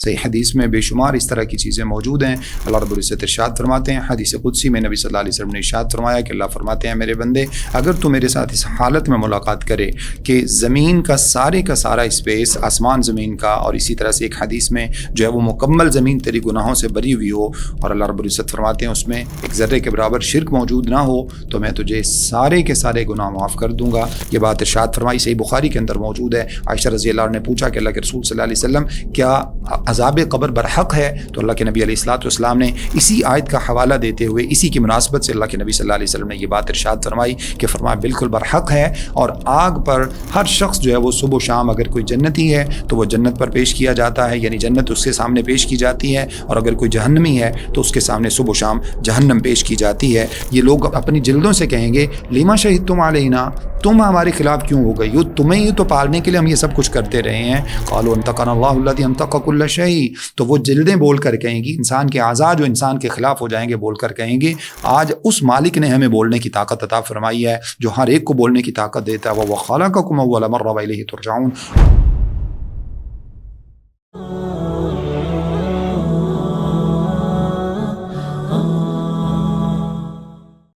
صحیح حدیث میں بے شمار اس طرح کی چیزیں موجود ہیں۔ اللہ رب العزت ارشاد فرماتے ہیں، حدیث قدسی میں نبی صلی اللہ علیہ وسلم نے ارشاد فرمایا کہ اللہ فرماتے ہیں میرے بندے اگر تو میرے ساتھ اس حالت میں ملاقات کرے کہ زمین کا سارا اسپیس، آسمان زمین کا، اور اسی طرح سے ایک حدیث میں جو ہے وہ مکمل زمین تیری گناہوں سے بری ہوئی ہو، اور اللہ رب العزت فرماتے ہیں اس میں ایک ذرے کے برابر شرک موجود نہ ہو، تو میں تجھے سارے کے سارے گناہ معاف کر دوں گا۔ یہ بات ارشاد فرمائی، صحیح بخاری کے اندر موجود ہے۔ عائشہ رضی اللہ عنہ نے پوچھا کہ اللہ کے رسول صلی اللہ علیہ وسلم کیا عذاب قبر برحق ہے؟ تو اللہ کے نبی علیہ الصلوۃ والسلام نے اسی آیت کا حوالہ دیتے ہوئے اسی کی مناسبت سے اللہ کے نبی صلی اللہ علیہ وسلم نے یہ بات ارشاد فرمائی کہ فرمایا بالکل برحق ہے، اور آگ پر ہر شخص جو ہے وہ صبح و شام اگر کوئی جنتی ہے تو وہ جنت پر پیش کیا جاتا ہے، یعنی جنت اس کے سامنے پیش کی جاتی ہے، اور اگر کوئی جہنمی ہے تو اس کے سامنے صبح و شام جہنم پیش کی جاتی ہے۔ یہ لوگ اپنی جلدوں سے کہیں گے لما شہدتم علینا، تم ہمارے خلاف کیوں ہو گئی ہو؟ تمہیں ہی تو پالنے کے لیے ہم یہ سب کچھ کرتے رہے ہیں۔ قالوا انطقنا اللہ الذی انطق کل شیء، تو وہ جلدیں بول کر کہیں گی، انسان کے اعضاء جو انسان کے خلاف ہو جائیں گے بول کر کہیں گے آج اس مالک نے ہمیں بولنے کی طاقت عطا فرمائی ہے جو ہر ایک کو بولنے کی طاقت دیتا ہے، وہ خلقکم اول مرہ والیہ ترجعون۔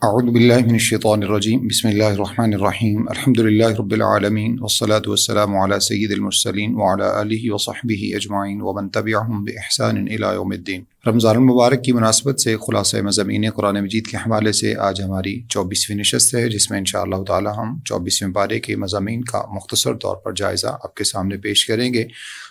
اعوذ باللہ من الشیطان الرجیم، بسم اللہ الرحمن الرحیم، الحمد للہ رب العالمین، والصلاة والسلام علی سید المرسلین وعلی آلہ وصحبہ اجمعین ومن تبعہم بإحسان الی یوم الدین۔ رمضان المبارک کی مناسبت سے خلاصہ مضامین قرآن مجید کے حوالے سے آج ہماری 24ویں نشست ہے، جس میں انشاءاللہ تعالی ہم 24ویں پارے کے مضامین کا مختصر طور پر جائزہ آپ کے سامنے پیش کریں گے۔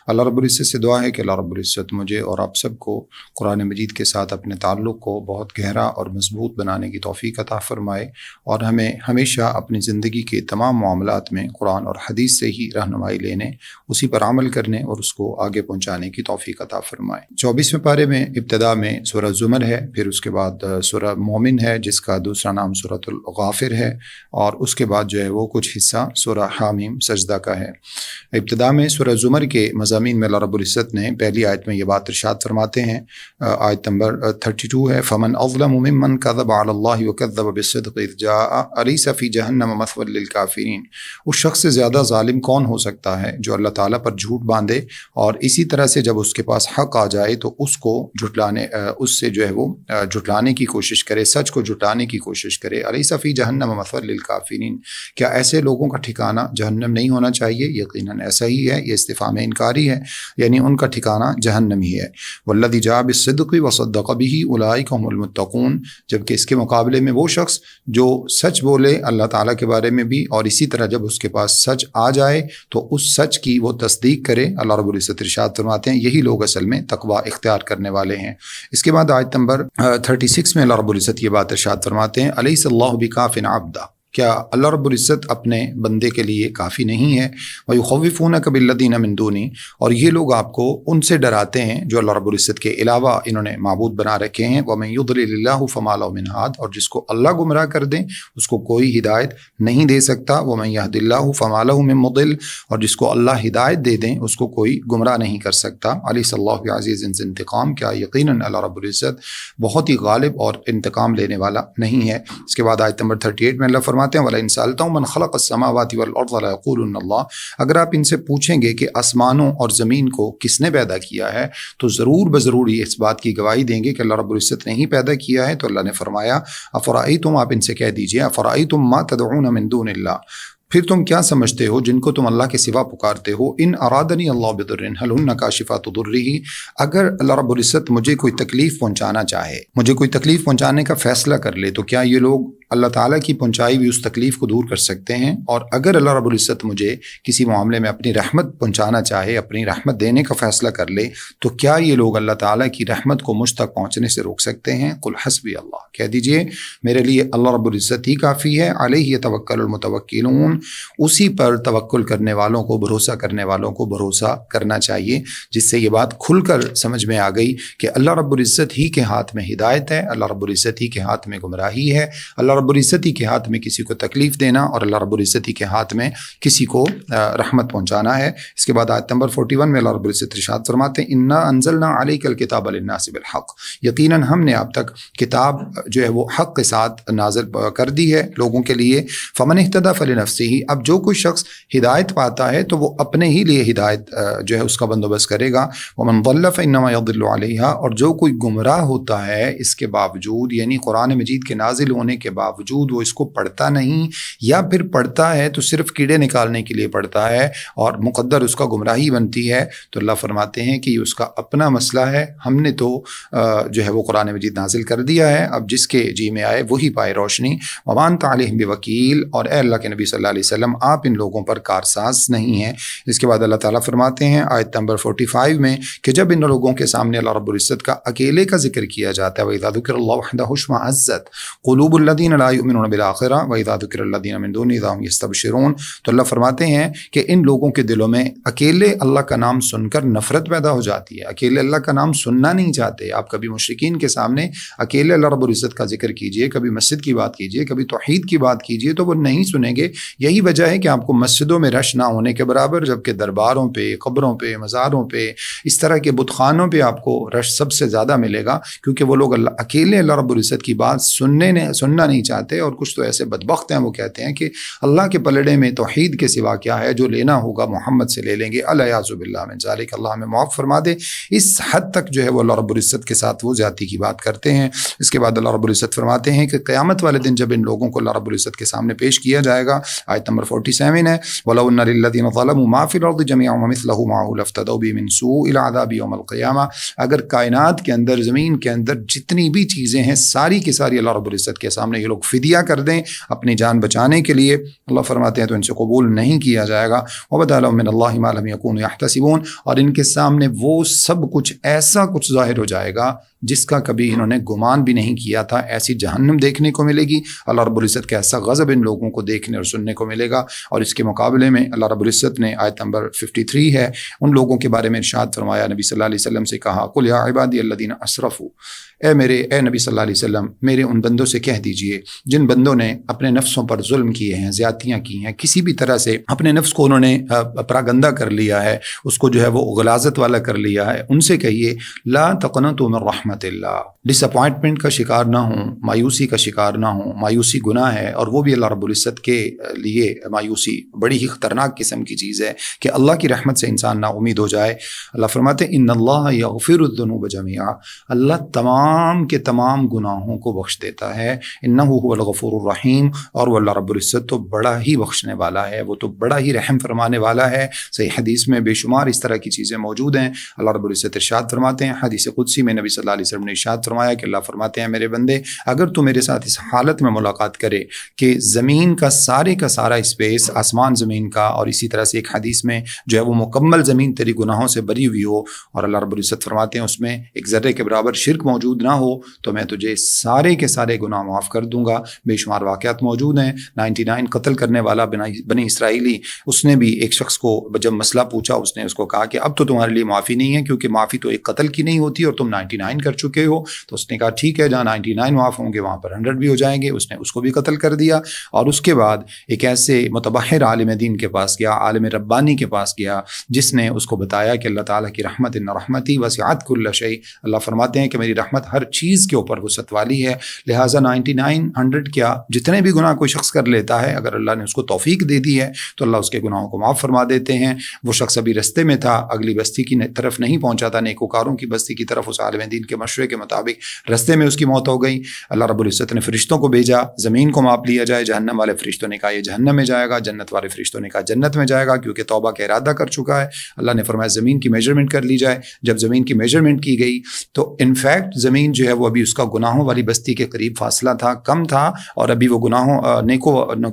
اللہ رب العزت سے دعا ہے کہ اللہ رب العزت مجھے اور آپ سب کو قرآن مجید کے ساتھ اپنے تعلق کو بہت گہرا اور مضبوط بنانے کی توفیق عطا فرمائے، اور ہمیں ہمیشہ اپنی زندگی کے تمام معاملات میں قرآن اور حدیث سے ہی رہنمائی لینے، اسی پر عمل کرنے اور اس کو آگے پہنچانے کی توفیق عطا فرمائے۔ 24ویں پارے میں ابتدا میں سورہ زمر ہے، پھر اس کے بعد سورہ مومن ہے جس کا دوسرا نام سورۃ الغافر ہے، اور اس کے بعد جو ہے وہ کچھ حصہ سورہ حامیم سجدہ کا ہے۔ ابتدا میں سورہ زمر کے مضامین میں اللہ رب العزت نے پہلی آیت میں یہ بات ارشاد فرماتے ہیں، آیت نمبر 32 ہے، فمن اظلم ممن کذب علی اللہ وکذب بالصدق اذ جاء الیس فی جہنم مثوی للکافرین۔ اس شخص سے زیادہ ظالم کون ہو سکتا ہے جو اللہ تعالیٰ پر جھوٹ باندھے اور اسی طرح سے جب اس کے پاس حق آ جائے تو اس کو اس سے جو ہے وہ جھٹلانے کی کوشش کرے، سچ کو جھٹانے کی کوشش کرے۔ الیس فی جہنم مثوی للکافرین، کیا ایسے لوگوں کا ٹھکانہ جہنم نہیں ہونا چاہیے؟ یقیناً ایسا ہی ہے، یہ استفہام انکاری ہے، یعنی ان کا ٹھکانہ جہنم ہی ہے۔ والذی جاء بالصدق وصدق بہ اولئک هم المتقون، جبکہ اس کے مقابلے میں وہ شخص جو سچ بولے اللہ تعالیٰ کے بارے میں بھی، اور اسی طرح جب اس کے پاس سچ آ جائے تو اس سچ کی وہ تصدیق کرے، اللہ رب العزت ارشاد فرماتے ہیں یہی لوگ اصل میں تقوی اختیار کرنے والے ہیں۔ اس کے بعد آیت نمبر 36 میں اللہ رب العزت یہ بات ارشاد فرماتے ہیں، الیس اللہ بکاف عبدہ، کیا اللہ رب العزت اپنے بندے کے لیے کافی نہیں ہے؟ وَيُخَوِّفُونَكَ بِالَّذِينَ مِن دُونِهِ، اور یہ لوگ آپ کو ان سے ڈراتے ہیں جو اللہ رب العزت کے علاوہ انہوں نے معبود بنا رکھے ہیں۔ وَمَن يُضْلِلِ اللَّهُ فَمَا لَهُ مِنْ هَادٍ، اور جس کو اللہ گمراہ کر دیں اس کو کوئی ہدایت نہیں دے سکتا۔ وَمَن يَهْدِ اللَّهُ فَمَا لَهُ مِن مُضِلٍّ، اور جس کو اللہ ہدایت دے دیں اس کو کوئی گمراہ نہیں کر سکتا۔ علیہ اللہ بعزیز ذی انتقام، کیا یقیناً اللہ رب العزت بہت ہی غالب اور انتقام لینے والا نہیں ہے۔ اس کے بعد آیت نمبر 38 میں اللہ فرماتے ہیں، وَلَئِن سَأَلْتَهُم مَّن خَلَقَ السَّمَاوَاتِ وَالْأَرْضَ لَيَقُولُنَّ اللَّهُ، اگر آپ ان سے پوچھیں گے کہ آسمانوں اور زمین کو کس نے پیدا کیا ہے تو ضرور بضرور یہ اس بات کی گواہی دیں گے کہ اللہ رب العزت نے ہی پیدا کیا ہے۔ تو اللہ نے فرمایا افرأیتم، آپ ان سے کہہ دیجئے افرأیتم ما تدعون من دون اللہ، پھر تم کیا سمجھتے ہو جن کو تم اللہ کے سوا پکارتے ہو، ان ارادنی اللہ بضر هل هن کاشفات ضرہ، اگر اللہ رب العزت مجھے کوئی تکلیف پہنچانا چاہے، مجھے کوئی تکلیف پہنچانے کا فیصلہ کر لے، تو کیا یہ لوگ اللہ تعالیٰ کی پہنچائی ہوئی اس تکلیف کو دور کر سکتے ہیں؟ اور اگر اللہ رب العزت مجھے کسی معاملے میں اپنی رحمت پہنچانا چاہے، اپنی رحمت دینے کا فیصلہ کر لے، تو کیا یہ لوگ اللہ تعالیٰ کی رحمت کو مجھ تک پہنچنے سے روک سکتے ہیں؟ قل حسبی اللہ، کہہ دیجئے میرے لیے اللہ رب العزت ہی کافی ہے۔ علیہ یتوکل المتوکلون، اسی پر توکل کرنے والوں کو، بھروسہ کرنے والوں کو بھروسہ کرنا چاہیے، جس سے یہ بات کھل کر سمجھ میں آ گئی کہ اللہ رب العزت ہی کے ہاتھ میں ہدایت ہے، اللہ رب العزت ہی کے ہاتھ میں گمراہی ہے، اللہ رب العزت ہی کے ہاتھ میں کسی کو تکلیف دینا اور اللہ رب العزت ہی کے ہاتھ میں کسی کو رحمت پہنچانا ہے۔ اس کے بعد آیت نمبر 41 میں اللہ رب العزت ارشاد فرماتے ہیں انا انزلنا علیک الکتاب للناس بالحق، یقیناً ہم نے آپ تک کتاب جو ہے وہ حق کے ساتھ نازل کر دی ہے لوگوں کے لیے۔ فمن اہتدی فلنفسہ، اب جو کوئی شخص ہدایت پاتا ہے تو وہ اپنے ہی لیے ہدایت جو ہے اس کا بندوبست کرے گا۔ ومن ضل فانما یضل علیہا، اور جو کوئی گمراہ ہوتا ہے اس کے باوجود، یعنی قرآن مجید کے نازل ہونے کے باوجود وہ اس کو پڑھتا نہیں، یا پھر پڑھتا ہے تو صرف کیڑے نکالنے کے لیے پڑھتا ہے اور مقدر اس کا گمراہی بنتی ہے، تو اللہ فرماتے ہیں کہ یہ اس کا اپنا مسئلہ ہے۔ ہم نے تو جو ہے وہ قرآن مجید نازل کر دیا ہے، اب جس کے جی میں آئے وہی پائے روشنی۔ وما انت علیہم بوکیل، اور اے اللہ کے نبی صلی اللہ علیہ وسلم آپ ان لوگوں پر کارساز نہیں ہیں۔ اس کے بعد اللہ تعالیٰ فرماتے ہیں آیت نمبر 45 میں کہ جب ان لوگوں کے سامنے اللہ رب العزت کا اکیلے کا ذکر کیا جاتا ہے وَإِذَا ذُكِرَ اللَّهُ وَحْدَهُ اشْمَأَزَّتْ قُلُوبُ الَّذِينَ لَا يُؤْمِنُونَ بِالْآخِرَةِ وَإِذَا ذُكِرَ الَّذِينَ مِن دُونِهِ إِذَا هُمْ يَسْتَبْشِرُونَ، تو اللہ فرماتے ہیں کہ ان لوگوں کے دلوں میں اکیلے اللہ کا نام سن کر نفرت پیدا ہو جاتی ہے، اکیلے اللہ کا نام سننا نہیں چاہتے۔ آپ کبھی مشرکین کے سامنے اکیلے اللہ رب العزت کا ذکر کیجئے، کبھی مسجد کی بات کیجئے، کبھی توحید کی بات کیجئے تو وہ نہیں سنیں گے۔ یہی وجہ ہے کہ آپ کو مسجدوں میں رش نہ ہونے کے برابر، جبکہ درباروں پہ، قبروں پہ، مزاروں پہ، اس طرح کے بت خانوں پہ آپ کو رش سب سے زیادہ ملے گا، کیونکہ وہ لوگ اکیلے اللہ رب العزت کی بات سننا نہیں چاہتے۔ اور کچھ تو ایسے بدبخت ہیں وہ کہتے ہیں کہ اللہ کے پلڑے میں توحید کے سوا کیا ہے، جو لینا ہوگا محمد سے لے لیں گے، الیاذ باللہ من ذالک، اللہ ہمیں معاف فرما دے۔ اس حد تک جو ہے وہ اللہ رب العزت کے ساتھ وہ زیادتی کی بات کرتے ہیں۔ اس کے بعد اللہ رب العزت فرماتے ہیں کہ قیامت والے دن جب ان لوگوں کو اللہ رب العزت کے سامنے پیش کیا جائے گا، آیت نمبر 47 ہے وَلَوْ أَنَّ لِلَّذِينَ ظَلَمُوا مَا فِي الْأَرْضِ جَمِيعًا وَمِثْلَهُ مَعَهُ لَافْتَدَوْا بِهِ مِنْ سُوءِ الْعَذَابِ يَوْمَ الْقِيَامَةِ، اگر کائنات کے اندر، زمین کے اندر جتنی بھی چیزیں ہیں ساری کی ساری اللہ رب العزت کے سامنے یہ لوگ فدیہ کر دیں اپنی جان بچانے کے لیے، اللہ فرماتے ہیں تو ان سے قبول نہیں کیا جائے گا۔ وَبَدَا لَهُم مِّنَ اللَّهِ مَا لَمْ يَكُونُوا يَحْتَسِبُونَ، اور ان کے سامنے وہ سب کچھ ایسا کچھ ظاہر ہو جائے گا جس کا کبھی انہوں نے گمان بھی نہیں کیا تھا۔ ایسی جہنم دیکھنے کو ملے گی، اللہ رب العزت کا ایسا غضب ان لوگوں کو دیکھنے اور سننے کو ملے گا۔ اور اس کے مقابلے میں اللہ رب العزت نے آیت نمبر 53 ہے، ان لوگوں کے بارے میں ارشاد فرمایا، نبی صلی اللہ علیہ وسلم سے کہا قُلْ يَا عِبَادِيَ الَّذِينَ أَسْرَفُوا، اے نبی صلی اللہ علیہ وسلم میرے ان بندوں سے کہہ دیجئے جن بندوں نے اپنے نفسوں پر ظلم کیے ہیں، زیادتیاں کی ہیں، کسی بھی طرح سے اپنے نفس کو انہوں نے پراگندہ کر لیا ہے، اس کو جو ہے وہ غلاظت والا کر لیا ہے، ان سے کہیے لا تقنطوا من رحمت اللہ، ڈس اپوائنٹمنٹ کا شکار نہ ہوں، مایوسی کا شکار نہ ہوں۔ مایوسی گناہ ہے، اور وہ بھی اللہ رب العزت کے لیے مایوسی بڑی ہی خطرناک قسم کی چیز ہے کہ اللہ کی رحمت سے انسان نا امید ہو جائے۔ اللہ فرماتے ہیں ان اللہ یغفر الذنوب جميعا، اللہ تمام کے تمام گناہوں کو بخش دیتا ہے، انہ هو الغفور الرحیم، اور وہ اللہ رب العزت تو بڑا ہی بخشنے والا ہے، وہ تو بڑا ہی رحم فرمانے والا ہے۔ صحیح حدیث میں بے شمار اس طرح کی چیزیں موجود ہیں۔ اللہ رب العزت ارشاد فرماتے ہیں، حدیث قدسی میں نبی صلی اللہ علیہ وسلم نے ارشاد فرمایا کہ اللہ فرماتے ہیں میرے بندے اگر تو میرے ساتھ اس حالت میں ملاقات کرے کہ زمین کا سارا اسپیس، آسمان زمین کا، اور اسی طرح سے ایک حدیث میں جو ہے وہ مکمل زمین تیری گناہوں سے بری ہوئی ہو، اور اللہ رب العزت فرماتے ہیں اس میں ایک ذرے کے برابر شرک موجود نہ ہو، تو میں تجھے سارے کے سارے گناہ معاف کر دوں گا۔ بے شمار واقعات موجود ہیں۔ 99 قتل کرنے والا بنی اسرائیلی، اس نے بھی ایک شخص کو جب مسئلہ پوچھا، اس نے اس کو کہا کہ اب تو تمہارے لیے معافی نہیں ہے، کیونکہ معافی تو ایک قتل کی نہیں ہوتی اور تم 99 کر چکے ہو۔ تو اس نے کہا ٹھیک ہے، جہاں 99 معاف ہوں گے وہاں پر 100 بھی ہو جائیں گے۔ اس نے اس کو بھی قتل کر دیا، اور اس کے بعد ایک ایسے متبحر عالم دین کے پاس گیا، عالم ربانی کے پاس گیا، جس نے اس کو بتایا کہ اللہ تعالیٰ کی رحمت ان رحمتی وسعت کل شیء، اللہ فرماتے ہیں کہ میری رحمت ہر چیز کے اوپر وسعت والی ہے، لہٰذا 99 100 کیا جتنے بھی گناہ کوئی شخص کر لیتا ہے، اگر اللہ نے اس کو توفیق دے دی ہے تو اللہ اس کے گناہوں کو معاف فرما دیتے ہیں۔ وہ شخص ابھی رستے میں تھا، اگلی بستی کی طرف نہیں پہنچا تھا، نیکوکاروں کی بستی کی طرف، اس عالم دین کے مشورے کے مطابق رستے میں اس کی موت ہو گئی۔ اللہ رب العزت نے فرشتوں کو بھیجا زمین کو ماپ لیا جائے، جہنم والے فرشتوں نے کہا یہ جہنم میں جائے گا، جنت والے فرشتوں نے کہا جنت میں جائے گا، کیونکہ توبہ کا ارادہ کر چکا ہے۔ اللہ نے فرمایا زمین کی میجرمنٹ کر لی جائے۔ جب زمین کی میجرمنٹ کی گئی تو انفیکٹ زمین جو ہے وہ ابھی اس کا گناہوں والی بستی کے قریب فاصلہ تھا، کم تھا، اور ابھی وہ گناہوں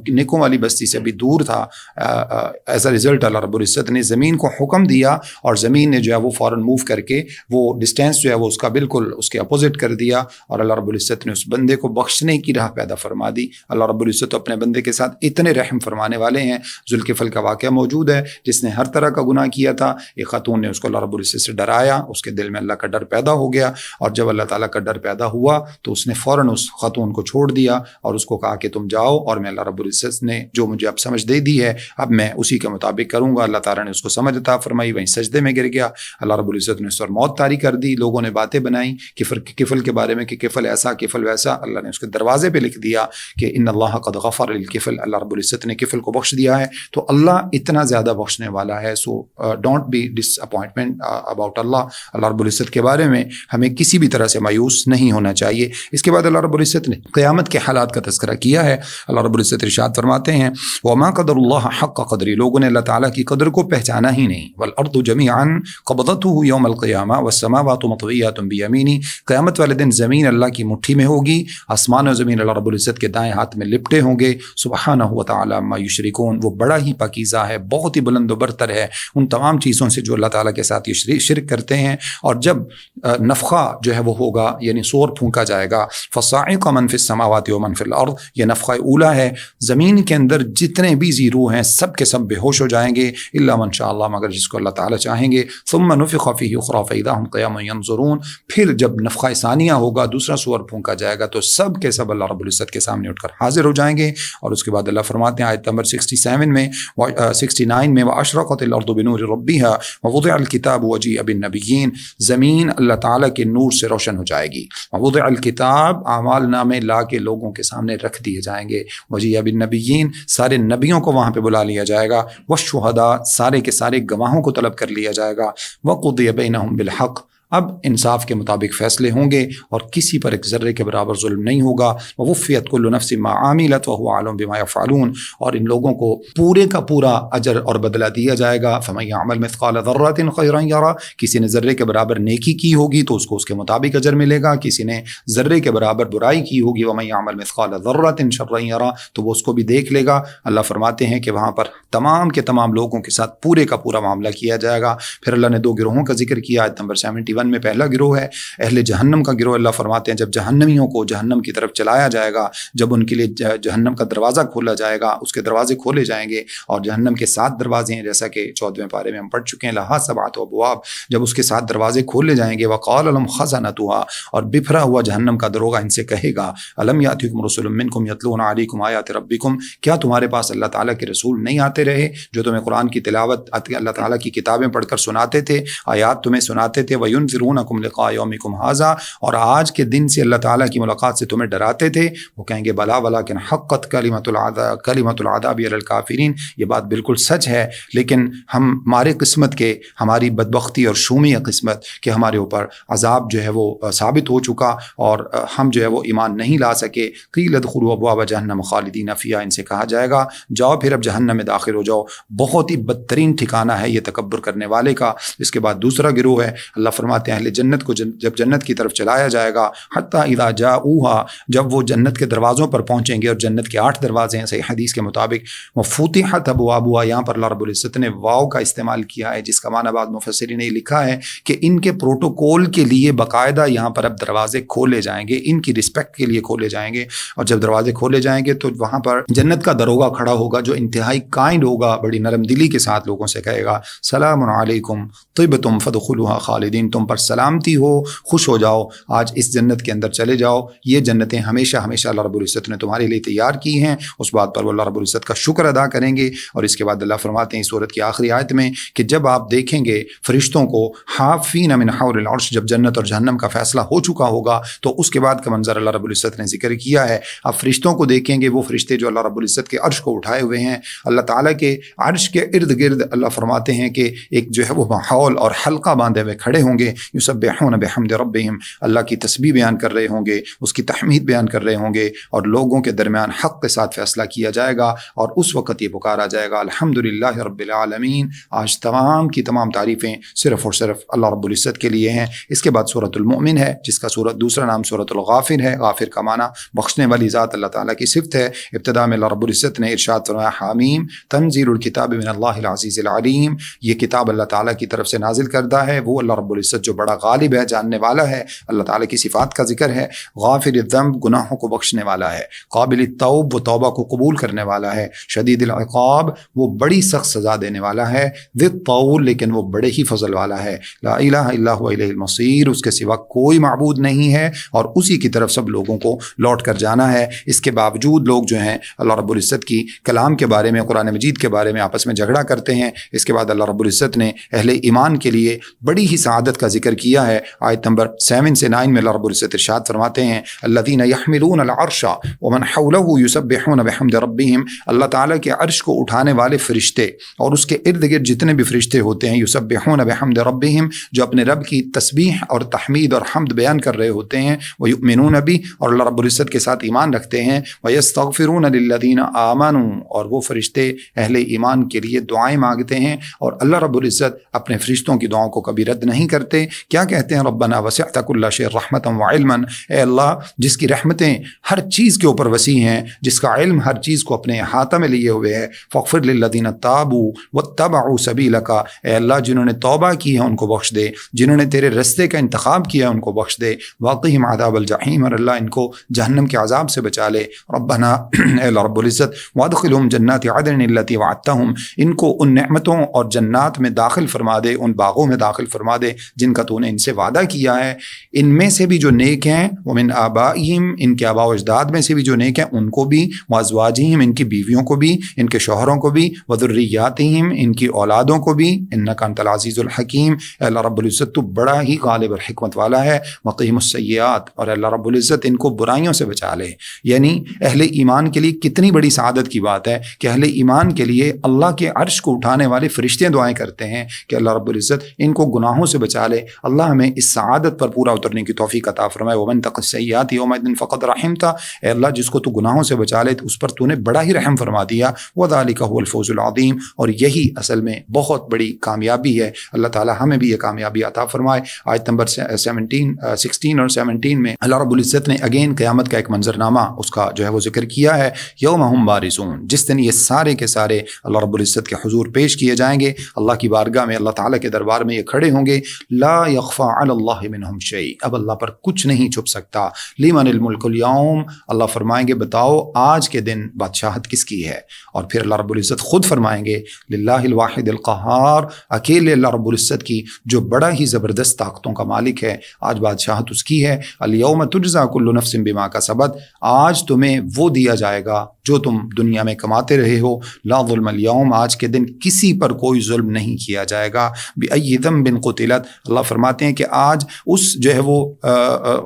نیکوں والی بستی سے بھی دور تھا۔ ایز اے رزلٹ اللہ رب العزت نے زمین کو حکم دیا، اور زمین نے جو ہے وہ فوراً موو کر کے وہ ڈسٹینس جو ہے وہ اس کا بالکل اس کے اپوزٹ کر دیا، اور اللہ رب العزت نے اس بندے کو بخشنے کی راہ پیدا فرما دی۔ اللہ رب العزت اپنے بندے کے ساتھ اتنے رحم فرمانے والے ہیں۔ ذوالکفل کا واقعہ موجود ہے، جس نے ہر طرح کا گناہ کیا تھا، ایک خاتون نے اس کو اللہ رب العزت سے ڈرایا، اس کے دل میں اللہ کا ڈر پیدا ہو گیا، اور جب اللہ تعالیٰ کا ڈر پیدا ہوا تو اس نے فوراً اس خاتون کو چھوڑ دیا اور اس کو کہا کہ تم جاؤ، اور میں اللہ رب العزت نے جو مجھے اب سمجھ دے دی ہے اب میں اسی کے مطابق کروں گا۔ اللہ تعالیٰ نے اس کو سمجھ عطا فرمائی، وہیں سجدے میں گر گیا۔ اللہ رب العزت نے اس پر موت طاری کر دی۔ لوگوں نے باتیں بنائیں کفل کے بارے میں کہ کفل ایسا کفل ویسا، اللہ نے اس کے دروازے پہ لکھ دیا کہ ان اللہ قد غفر للکفل، اللہ رب العزت نے کفل کو بخش دیا ہے۔ تو اللہ اتنا زیادہ بخشنے والا ہے، so don't be disappointment about اللہ رب العزت کے بارے میں ہمیں کسی بھی طرح سے مایوس نہیں ہونا چاہیے۔ اس کے بعد اللہ رب العزت نے قیامت کے حالات کا تذکرہ کیا ہے۔ اللہ رب العزت ارشاد فرماتے ہیں وما قدر اللہ حق قدری، لوگوں نے اللہ تعالیٰ کی قدر کو پہچانا ہی نہیں۔ والارض جميعا قبضته یوم القیامہ والسماوات مطویات بیمینی، قیامت والے دن زمین اللہ کی مٹھی میں ہوگی، آسمان و زمین اللہ رب العزت کے دائیں ہاتھ میں لپٹے ہوں گے۔ سبحانہ وتعالی عما یشرکون، وہ بڑا ہی پاکیزہ ہے، بہت ہی بلند و برتر ہے ان تمام چیزوں سے جو اللہ تعالیٰ کے ساتھ یہ شرک کرتے ہیں۔ اور جب نفخہ جو ہے وہ ہوگا، یعنی صور پھونکا جائے گا، فصاعق من فی السماوات و من فی الارض، یہ نفخہ اولا ہے۔ زمین کے اندر جتنے بھی زی روح ہیں سب کے سب بے ہوش ہو جائیں گے، الا من شاء اللہ، مگر جس کو اللہ تعالیٰ چاہیں گے۔ ثم نفخ فیہ اخری فاذا ہم قیام ینظرون، پھر جب نفخہ ثانیہ ہوگا، دوسرا صور پھونکا جائے گا، تو سب کے سب اللہ رب العزت کے سامنے اٹھ کر حاضر ہو جائیں گے۔ اور اس کے بعد اللہ فرماتے ہیں آیت نمبر 67 میں 69 میں واشرقت الارض بنور ربها ووضع الکتاب وجیء بالنبیین، زمین اللہ تعالیٰ کے نور سے روشن ہو جائے گی۔ ووضع الکتاب، اعمال نامے لا کے لوگوں کے سامنے رکھ دیے جائیں گے۔ وجیء بالنبیین، سارے نبیوں کو وہاں پہ بلا لیا جائے گا۔ والشہداء، سارے کے سارے گواہوں کو طلب کر لیا جائے گا۔ وقضی بینہم بالحق، اب انصاف کے مطابق فیصلے ہوں گے اور کسی پر ایک ذرے کے برابر ظلم نہیں ہوگا۔ ووفیت کل نفس ما عملت وهو عالم بما يفعلون، اور ان لوگوں کو پورے کا پورا اجر اور بدلہ دیا جائے گا۔ فمن يعمل مثقال ذرة خيرا يرى، کسی نے ذرے کے برابر نیکی کی ہوگی تو اس کو اس کے مطابق اجر ملے گا، کسی نے ذرے کے برابر برائی کی ہوگی ومن يعمل مثقال ذرة شرا يرى، تو وہ اس کو بھی دیکھ لے گا۔ اللہ فرماتے ہیں کہ وہاں پر تمام کے تمام لوگوں کے ساتھ پورے کا پورا معاملہ کیا جائے گا۔ پھر اللہ نے دو گروہوں کا ذکر کیا، آیت نمبر 71 میں پہلا گروہ ہے اہل جہنم کا گروہ۔ اللہ فرماتے ہیں جب جہنمیوں کو جہنم کی طرف چلایا جائے گا، جب ان کے لیے جہنم کا دروازہ کھولا جائے گا، اس کے دروازے کھولے جائیں گے، اور جہنم کے 7 دروازے ہیں جیسا کہ 14ویں پارے میں ہم پڑھ چکے ہیں، لہا 7 ابواب، جب اس کے 7 دروازے کھولے جائیں گے، وقال لهم خزنتها، اور بپھرا ہوا جہنم کا دروغہ ان سے کہے گا الم یاتکم رسل منکم یتلون علیکم آیات ربکم، کیا تمہارے پاس اللہ تعالیٰ کے رسول نہیں آتے رہے جو تمہیں قرآن کی تلاوت اللہ تعالیٰ کی کتابیں پڑھ کر سناتے تھے، آیات تمہیں سناتے تھے، وینذرونکم لقاء یومکم ھذا، اور آج کے دن سے اللہ تعالیٰ کی ملاقات سے تمہیں ڈراتے تھے۔ وہ کہیں گے بلا ولکن حقت کلمۃ العذاب علی الکافرین، یہ بات بالکل سچ ہے، لیکن ہمارے قسمت کے، ہماری بدبختی اور شومی قسمت کہ ہمارے اوپر عذاب جو ہے وہ ثابت ہو چکا اور ہم جو ہے وہ ایمان نہیں لا سکے۔ قیل ادخلوا ابواب جہنم خالدین فیہا، ان سے کہا جائے گا جاؤ پھر اب جہنم میں داخل ہو جاؤ، بہت ہی بدترین ٹھکانہ ہے یہ تکبر کرنے والے کا۔ اس کے بعد دوسرا گروہ ہے، اللہ فرماتے ہیں اہل جنت کو جب جنت کی طرف چلایا جائے گا، حتی اذا جاؤہا، جب وہ جنت کے دروازوں پر پہنچیں گے، اور جنت کے 8 دروازے ہیں صحیح حدیث کے مطابق، وفتحت ابوابہا، یہاں پر اللہ رب العزت نے واو کا استعمال کیا ہے جس کا معنی بعض مفسرین نے لکھا ہے کہ ان کے پروٹوکول کے لیے باقاعدہ یہاں پر اب دروازے کھولے جائیں گے، ان کی رسپیکٹ کے لیے کھولے جائیں گے۔ اور جب دروازے کھولے جائیں گے تو وہاں پر جنت کا دروگہ کھڑا ہوگا جو انتہائی کائنڈ ہوگا، بڑی نرم دلی کے ساتھ لوگوں سے کہے گا سلام علیکم طبتم فادخلوها خالدین، تم پر سلامتی ہو، خوش ہو جاؤ، آج اس جنت کے اندر چلے جاؤ، یہ جنتیں ہمیشہ ہمیشہ اللہ رب العزت نے تمہارے لیے تیار کی ہیں۔ اس بات پر وہ اللہ رب العزت کا شکر ادا کریں گے۔ اور اس کے بعد اللہ فرماتے ہیں اس سورت کی آخری آیت میں کہ جب آپ دیکھیں گے فرشتوں کو حافین من حول العرش، جب جنت اور جہنم کا فیصلہ ہو چکا ہوگا تو اس کے بعد کا منظر اللہ رب العزت نے ذکر کیا ہے۔ آپ فرشتوں کو دیکھیں گے، وہ فرشتے جو اللہ رب العزت کے عرش کو اٹھائے ہوئے ہیں، اللہ تعالیٰ کے عرش کے ارد گرد اللہ فرماتے ہیں کہ ایک جو ہے وہ ماحول اور حلقہ باندھے ہوئے کھڑے ہوں گے، یسبحون بحمد ربہم، اللہ کی تسبیح بیان کر رہے ہوں گے، اس کی تحمید بیان کر رہے ہوں گے، اور لوگوں کے درمیان حق کے ساتھ فیصلہ کیا جائے گا، اور اس وقت یہ پکارا جائے گا الحمدللہ رب العالمین، آج تمام کی تمام تعریفیں صرف اور صرف اللہ رب العزت کے لیے ہیں۔ اس کے بعد سورۃ المؤمن ہے جس کا دوسرا نام سورۃ الغافر ہے۔ غافر کا معنی بخشنے والی ذات اللہ تعالیٰ کی صفت ہے۔ ابتدا میں اللہ رب العزت نے ارشاد فرمایا حامیم تنزیل الکتاب من اللہ العزیز العلیم، یہ کتاب اللہ تعالیٰ کی طرف سے نازل کردہ ہے، وہ اللہ رب العزت جو بڑا غالب ہے، جاننے والا ہے۔ اللہ تعالیٰ کی صفات کا ذکر ہے۔ غافر الذنب، گناہوں کو بخشنے والا ہے۔ قابل التوب، وہ توبہ کو قبول کرنے والا ہے۔ شدید العقاب، وہ بڑی سخت سزا دینے والا ہے۔ ذی الطول، لیکن وہ بڑے ہی فضل والا ہے۔ لا الہ الا هو الیہ المصیر، اس کے سوا کوئی معبود نہیں ہے اور اسی کی طرف سب لوگوں کو لوٹ کر جانا ہے۔ اس کے باوجود لوگ جو ہیں اللہ رب العزت کی کلام کے بارے میں، قرآن مجید کے بارے میں آپس میں جھگڑا کرتے ہیں۔ اس کے بعد اللہ رب العزت نے اہل ایمان کے لیے بڑی ہی سعادت کا ذکر کیا ہے۔ آیت نمبر 7 سے 9 میں اللہ رب العزت ارشاد فرماتے ہیں الذین یحملون العرش ومن حولہ یسبحون بحمد ربہم، اللہ تعالیٰ کے عرش کو اٹھانے والے فرشتے اور اس کے ارد گرد جتنے بھی فرشتے ہوتے ہیں، یسبحون بحمد ربہم، جو اپنے رب کی تسبیح اور تحمید اور حمد بیان کر رہے ہوتے ہیں، ویؤمنون بہ، اور اللہ رب العزت کے ساتھ ایمان رکھتے ہیں، ویستغفرون للذین آمنوا، اور وہ فرشتے اہل ایمان کے لیے دعائیں مانگتے ہیں اور اللہ رب العزت اپنے فرشتوں کی دعاؤں کو کبھی رد نہیں کرتے۔ کیا کہتے ہیں؟ ربنا وسعت کل شیء رحمتا وعلما، اے اللہ جس کی رحمتیں ہر چیز کے اوپر وسیع ہیں، جس کا علم ہر چیز کو اپنے احاطہ میں لیے ہوئے ہے، فاغفر للذین تابوا واتبعوا سبیلک، اے اللہ جنہوں نے توبہ کی ہے ان کو بخش دے، جنہوں نے تیرے رستے کا انتخاب کیا ہے ان کو بخش دے، واقعہم عذاب الجحیم، اور اللہ ان کو جہنم کے عذاب سے بچا لے۔ ربنا، اے اللہ رب العزت، وادخلہم جنات عدن التی وعدتہم، ان کو ان نعمتوں اور جنات میں داخل فرما دے، ان باغوں میں داخل فرما دے جن کا تو نے ان سے وعدہ کیا ہے۔ ان میں سے بھی جو نیک ہیں، ومن آبائہم، ان کے آباء و اجداد میں سے بھی جو نیک ہیں ان کو بھی، وازواجہم، ان کی بیویوں کو بھی، ان کے شوہروں کو بھی، وذریاتہم، ان کی اولادوں کو بھی، انک انت العزیز الحکیم، اے اللہ رب العزت تو بڑا ہی غالب اور حکمت والا ہے۔ وقہم السیئات، اور اللہ رب العزت ان کو برائیوں سے بچا لے۔ یعنی اہل ایمان کے لیے کتنی بڑی سعادت کی بات ہے کہ اہل ایمان کے لیے اللہ کے عرش کو اٹھانے والے فرشتے دعائیں کرتے ہیں کہ اللہ رب العزت ان کو گناہوں سے بچا لے۔ اللہ ہمیں اس سعادت پر پورا اترنے کی توفیق عطا فرمائے۔ ومن تق السیئات یومئذ فقد رحمتہ، اے اللہ جس کو تو گناہوں سے بچا لے اس پر تو نے بڑا ہی رحم فرما دیا۔ وذالک هو الفوز العظیم، اور یہی اصل میں بہت بڑی کامیابی ہے۔ اللہ تعالی ہمیں بھی یہ کامیابی عطا فرمائے۔ آیت نمبر 16 اور 17 میں اللہ رب العزت نے اگین قیامت کا ایک منظرنامہ اس کا جو ہے وہ ذکر کیا ہے۔ یوم ہم بارزون، جس دن یہ سارے کے سارے اللہ رب العزت کے حضور پیش کیے جائیں گے، اللہ کی بارگاہ میں، اللہ تعالیٰ کے دربار میں یہ کھڑے ہوں گے۔ لا یخفی علی اللہ منہم شیء، اب اللہ پر کچھ نہیں چھپ سکتا۔ لمن الملک اليوم، اللہ فرمائیں گے بتاؤ آج کے دن بادشاہت کس کی ہے؟ اور پھر اللہ رب العزت خود فرمائیں گے للہ الواحد القہار، اکیلے اللہ رب العزت کی جو بڑا ہی زبردست طاقتوں کا مالک ہے، آج بادشاہت اس کی ہے۔ الیوم تجزی کل نفس بما کسبت، آج تمہیں وہ دیا جائے گا جو تم دنیا میں کماتے رہے ہو۔ لا ظلم اليوم، آج کے دن کسی پر کوئی ظلم نہیں کیا جائے گا۔ بأی ذنب قتلت، اللہ فرماتے ہیں کہ آج اس جو ہے وہ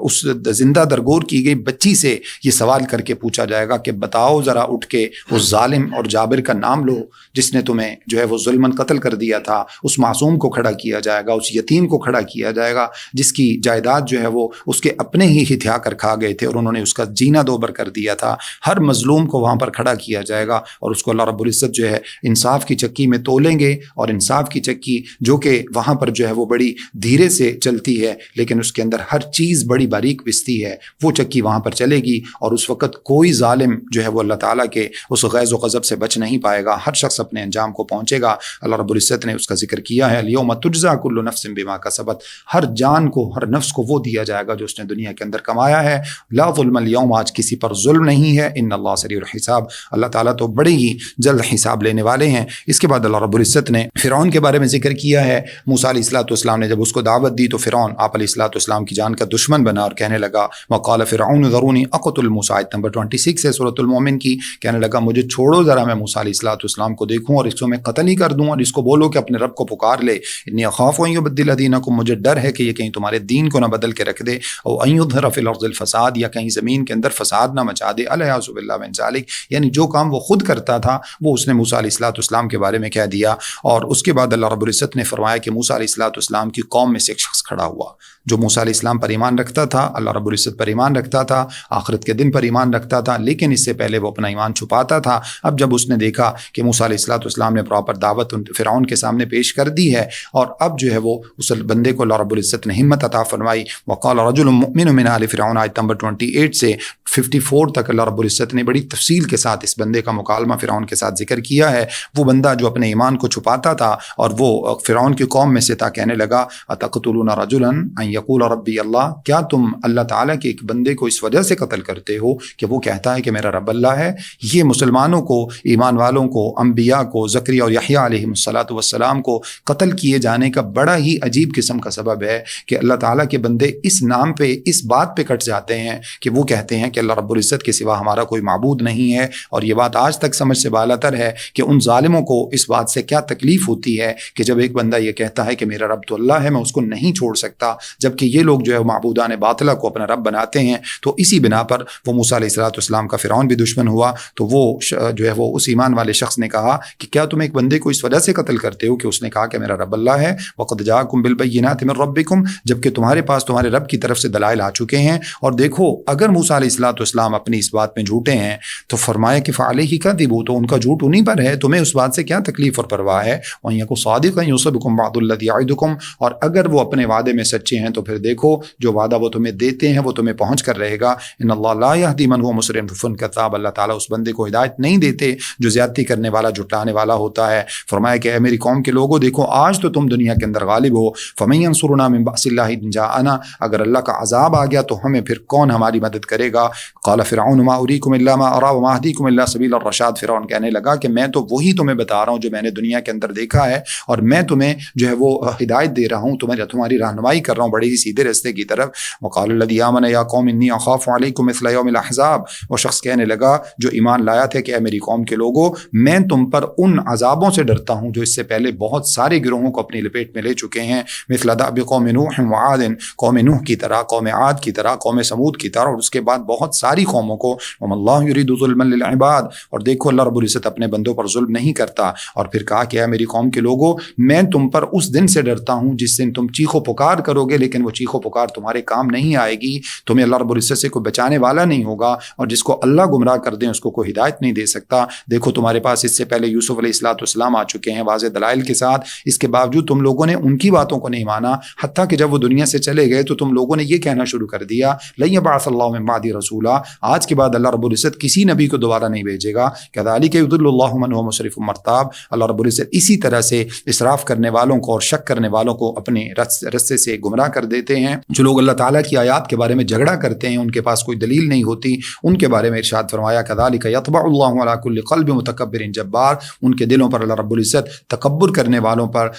اس زندہ درگور کی گئی بچی سے یہ سوال کر کے پوچھا جائے گا کہ بتاؤ ذرا اٹھ کے اس ظالم اور جابر کا نام لو جس نے تمہیں جو ہے وہ ظلماً قتل کر دیا تھا۔ اس معصوم کو کھڑا کیا جائے گا، اس یتیم کو کھڑا کیا جائے گا جس کی جائیداد جو ہے وہ اس کے اپنے ہی ہتھیا کر کھا گئے تھے اور انہوں نے اس کا جینا دوبر کر دیا تھا۔ ہر مظلوم کو وہاں پر کھڑا کیا جائے گا اور اس کو اللہ رب العزت جو ہے انصاف کی چکی میں تولیں گے، اور انصاف کی چکی جو کہ وہاں پر جو ہے وہ بڑی دھیرے سے چلتی ہے لیکن اس کے اندر ہر چیز بڑی باریک پستی ہے، وہ چکی وہاں پر چلے گی اور اس وقت کوئی ظالم جو ہے وہ اللہ تعالیٰ کے اس غیظ و غضب سے بچ نہیں پائے گا۔ ہر شخص اپنے انجام کو پہنچے گا۔ اللہ رب العزت نے اس کا ذکر کیا ہے الیوم تجزی کل نفس بما کسبت، ہر جان کو، ہر نفس کو وہ دیا جائے گا جو اس نے دنیا کے اندر کمایا ہے۔ لا ظلم اليوم، آج کسی پر ظلم نہیں ہے۔ ان اللہ سریع الحساب، اللہ تعالیٰ تو بڑے ہی جلد حساب لینے والے ہیں۔ اس کے بعد اللہ رب العزت نے فرعون کے بارے میں ذکر کیا ہے۔ موسیٰ علیہ السلام نے جب اس کو دعوت دی تو فرعون آپ علیہ السلام کی جان کا دشمن بنا اور کہنے لگا وقال فرعون ذرونی اقتل موسیٰ، آیت نمبر 26 ہے سورۃ المومن کی، کہنے لگا مجھے چھوڑو ذرا میں موسیٰ علیہ السلام کو دیکھوں اور اس کو میں قتل ہی کر دوں اور اس کو بولو کہ اپنے رب کو پکار لے۔ انی اخاف ان یبدل دینکم، مجھے ڈر ہے کہ یہ کہیں تمہارے دین کو نہ بدل کے رکھ دے، او ان یظہر فی الارض الفساد، یا کہیں زمین کے اندر فساد نہ مچا دے۔ الیاذ باللہ من ذلک، یعنی جو کام وہ خود کرتا تھا وہ اس نے موسیٰ علیہ السلام کے بارے میں کہہ دیا۔ اور اس کے بعد اللہ رب العزت نے فرمایا کہ موسیٰ علیہ السلام کی قوم میں سے ایک شخص کھڑا ہوا جو موسیٰ علیہ السلام پر ایمان رکھتا تھا، اللہ رب العزت پر ایمان رکھتا تھا، آخرت کے دن پر ایمان رکھتا تھا، لیکن اس سے پہلے وہ اپنا ایمان چھپاتا تھا۔ اب جب اس نے دیکھا کہ موسیٰ علیہ السلام نے پراپر دعوت فرعون کے سامنے پیش کر دی ہے اور اب جو ہے وہ اس بندے کو اللہ رب العزت نے ہمت عطا فرمائی۔ وقال رجل مؤمن من آل فرعون، آیت نمبر 28 سے 54 تک اللہ رب العزت نے بڑی تفصیل کے ساتھ اس بندے کا مکالمہ فرعون کے ساتھ ذکر کیا ہے۔ وہ بندہ جو اپنے ایمان کو چھپاتا تھا اور وہ فرعون کی قوم میں سے تھا، کہنے لگا اتقتلون رجلا ان یقول ربی اللہ، کیا تم اللہ تعالیٰ کے ایک بندے کو اس وجہ سے قتل کرتے ہو کہ وہ کہتا ہے کہ میرا رب اللہ ہے؟ یہ مسلمانوں کو، ایمان والوں کو، انبیاء کو، زکریا اور یحییٰ علیہ السلام کو قتل کیے جانے کا بڑا ہی عجیب قسم کا سبب ہے کہ اللہ تعالیٰ کے بندے اس نام پہ، اس بات پہ کٹ جاتے ہیں کہ وہ کہتے ہیں کہ اللہ رب العزت کے سوا ہمارا کوئی معبود نہیں ہے۔ اور یہ بات آج تک سمجھ سے بالاتر ہے کہ ان ظالموں کو اس بات سے کیا تکلیف ہوتی ہے کہ جب ایک بندہ یہ کہتا ہے کہ میرا رب تو اللہ ہے، میں اس کو نہیں چھوڑ سکتا، جبکہ یہ لوگ جو ہے معبودان باطلہ کو اپنا رب بناتے ہیں۔ تو اسی بنا پر وہ موسیٰ علیہ السلام کا فرعون بھی دشمن ہوا، تو وہ جو ہے وہ اس ایمان والے شخص نے کہا کہ کیا تم ایک بندے کو اس وجہ سے قتل کرتے ہو کہ اس نے کہا کہ میرا رب اللہ ہے؟ وَقَدْ جَاءَكُمْ بِالْبَيِّنَاتِ مِنْ رَبِّكُمْ، جبکہ تمہارے پاس تمہارے رب کی طرف سے دلائل آ چکے ہیں۔ اور دیکھو اگر موسیٰ علیہ السلام اپنی اس بات میں جھوٹے ہیں تو فرمایا کہ فعلیہ کذبوا، تو ان کا جھوٹ انہی پر ہے، تمہیں اس بات سے کیا تکلیف اور پرواہ ہے؟ وَإِن يَكُ صَادِقًا يُصِبْكُم بَعْضُ الَّذِي يَعِدُكُم، اور اگر وہ اپنے وعدے میں سچے ہیں تو پھر دیکھو جو وعدہ وہ تمہیں دیتے ہیں وہ تمہیں پہنچ کر رہے گا۔ ان اللہ لا يهدي من هو مسرف كذاب، اللہ تعالیٰ اس بندے کو ہدایت نہیں دیتے جو زیادتی کرنے والا، جھٹلانے والا ہوتا ہے۔ فرمایا کہ اے میری قوم کے لوگوں، دیکھو آج تو تم دنیا کے اندر غالب ہو، فَمَن يَنصُرُنَا مِن بَأْسِ اللَّهِ إِن جَاءَنَا، اگر اللہ کا عذاب آ گیا تو ہمیں پھر کون ہماری مدد کرے گا؟ قال فرعون ما أريكم إلا ما أرى وما أهديكم إلا سبيل الرشاد، فرعون کہنے لگا کہ میں تو وہی تمہیں بتا رہا ہوں جو میں نے دنیا کے اندر دیکھا ہے، اور میں تمہیں جو ہے وہ ہدایت دے رہا ہوں، تمہاری رہنمائی کر رہا ہوں بڑے ہی سیدھے راستے کی طرف۔ وقال الذي آمن يا قوم إني أخاف عليكم مثل يوم الأحزاب، وہ شخص کہنے لگا جو ایمان لایا تھا کہ اے میری قوم کے لوگوں، میں تم پر ان عذابوں سے ڈرتا ہوں جو اس سے پہلے بہت سارے گروہوں کو اپنی لپیٹ میں لے چکے ہیں، مثل دأب قوم نوح وعاد، قوم نوح کی طرح، قوم عاد کی طرح، قوم سمود کی طرح، اور اس کے بعد بہت ساری قوموں کو۔ وما اللہ یرید ظلما للعباد، اور دیکھو اللہ رب العزت اپنے بندوں پر ظلم نہیں کرتا۔ اور پھر کہا کہ اے میری قوم کے لوگوں، میں تم پر اس دن سے ڈرتا ہوں جس دن تم چیخ و پکار کرو گے لیکن وہ چیخ و پکار تمہارے کام نہیں آئے گی، تمہیں اللہ رب العزت سے کوئی بچانے والا نہیں ہوگا، اور جس کو اللہ گمراہ کر دیں اس کو کوئی ہدایت نہیں دے سکتا۔ دیکھو تمہارے پاس اس سے پہلے یوسف علیہ السلام آ چکے ہیں واضح دلائل کے ساتھ، اس کے باوجود تم لوگوں نے ان کی باتوں کو نہیں مانا، حتیٰ کہ جب وہ دنیا سے چلے گئے تو تم لوگوں نے یہ کہنا شروع کر دیا لن یبعث اللہ من بعدی رسولا، آج کے بعد اللہ رب العزت کسی نبی کو دوبارہ نہیں بھیجے گا۔ کذالک یضل اللہ من هو مسرف مرتاب، اللہ رب العزت اسی طرح سے اسراف کرنے والوں کو اور شک کرنے والوں کو اپنے رستے سے گمراہ کر دیتے ہیں۔ جو لوگ اللہ تعالیٰ کی آیات کے بارے میں جھگڑا کرتے ہیں، ان کے پاس کوئی دلیل نہیں ہوتی، ان کے بارے میں ارشاد فرمایا کذالک یطبع اللہ علی کل قلب متکبر جبار، ان کے دلوں پر اللہ رب العزت تکبر کرنے والوں پر،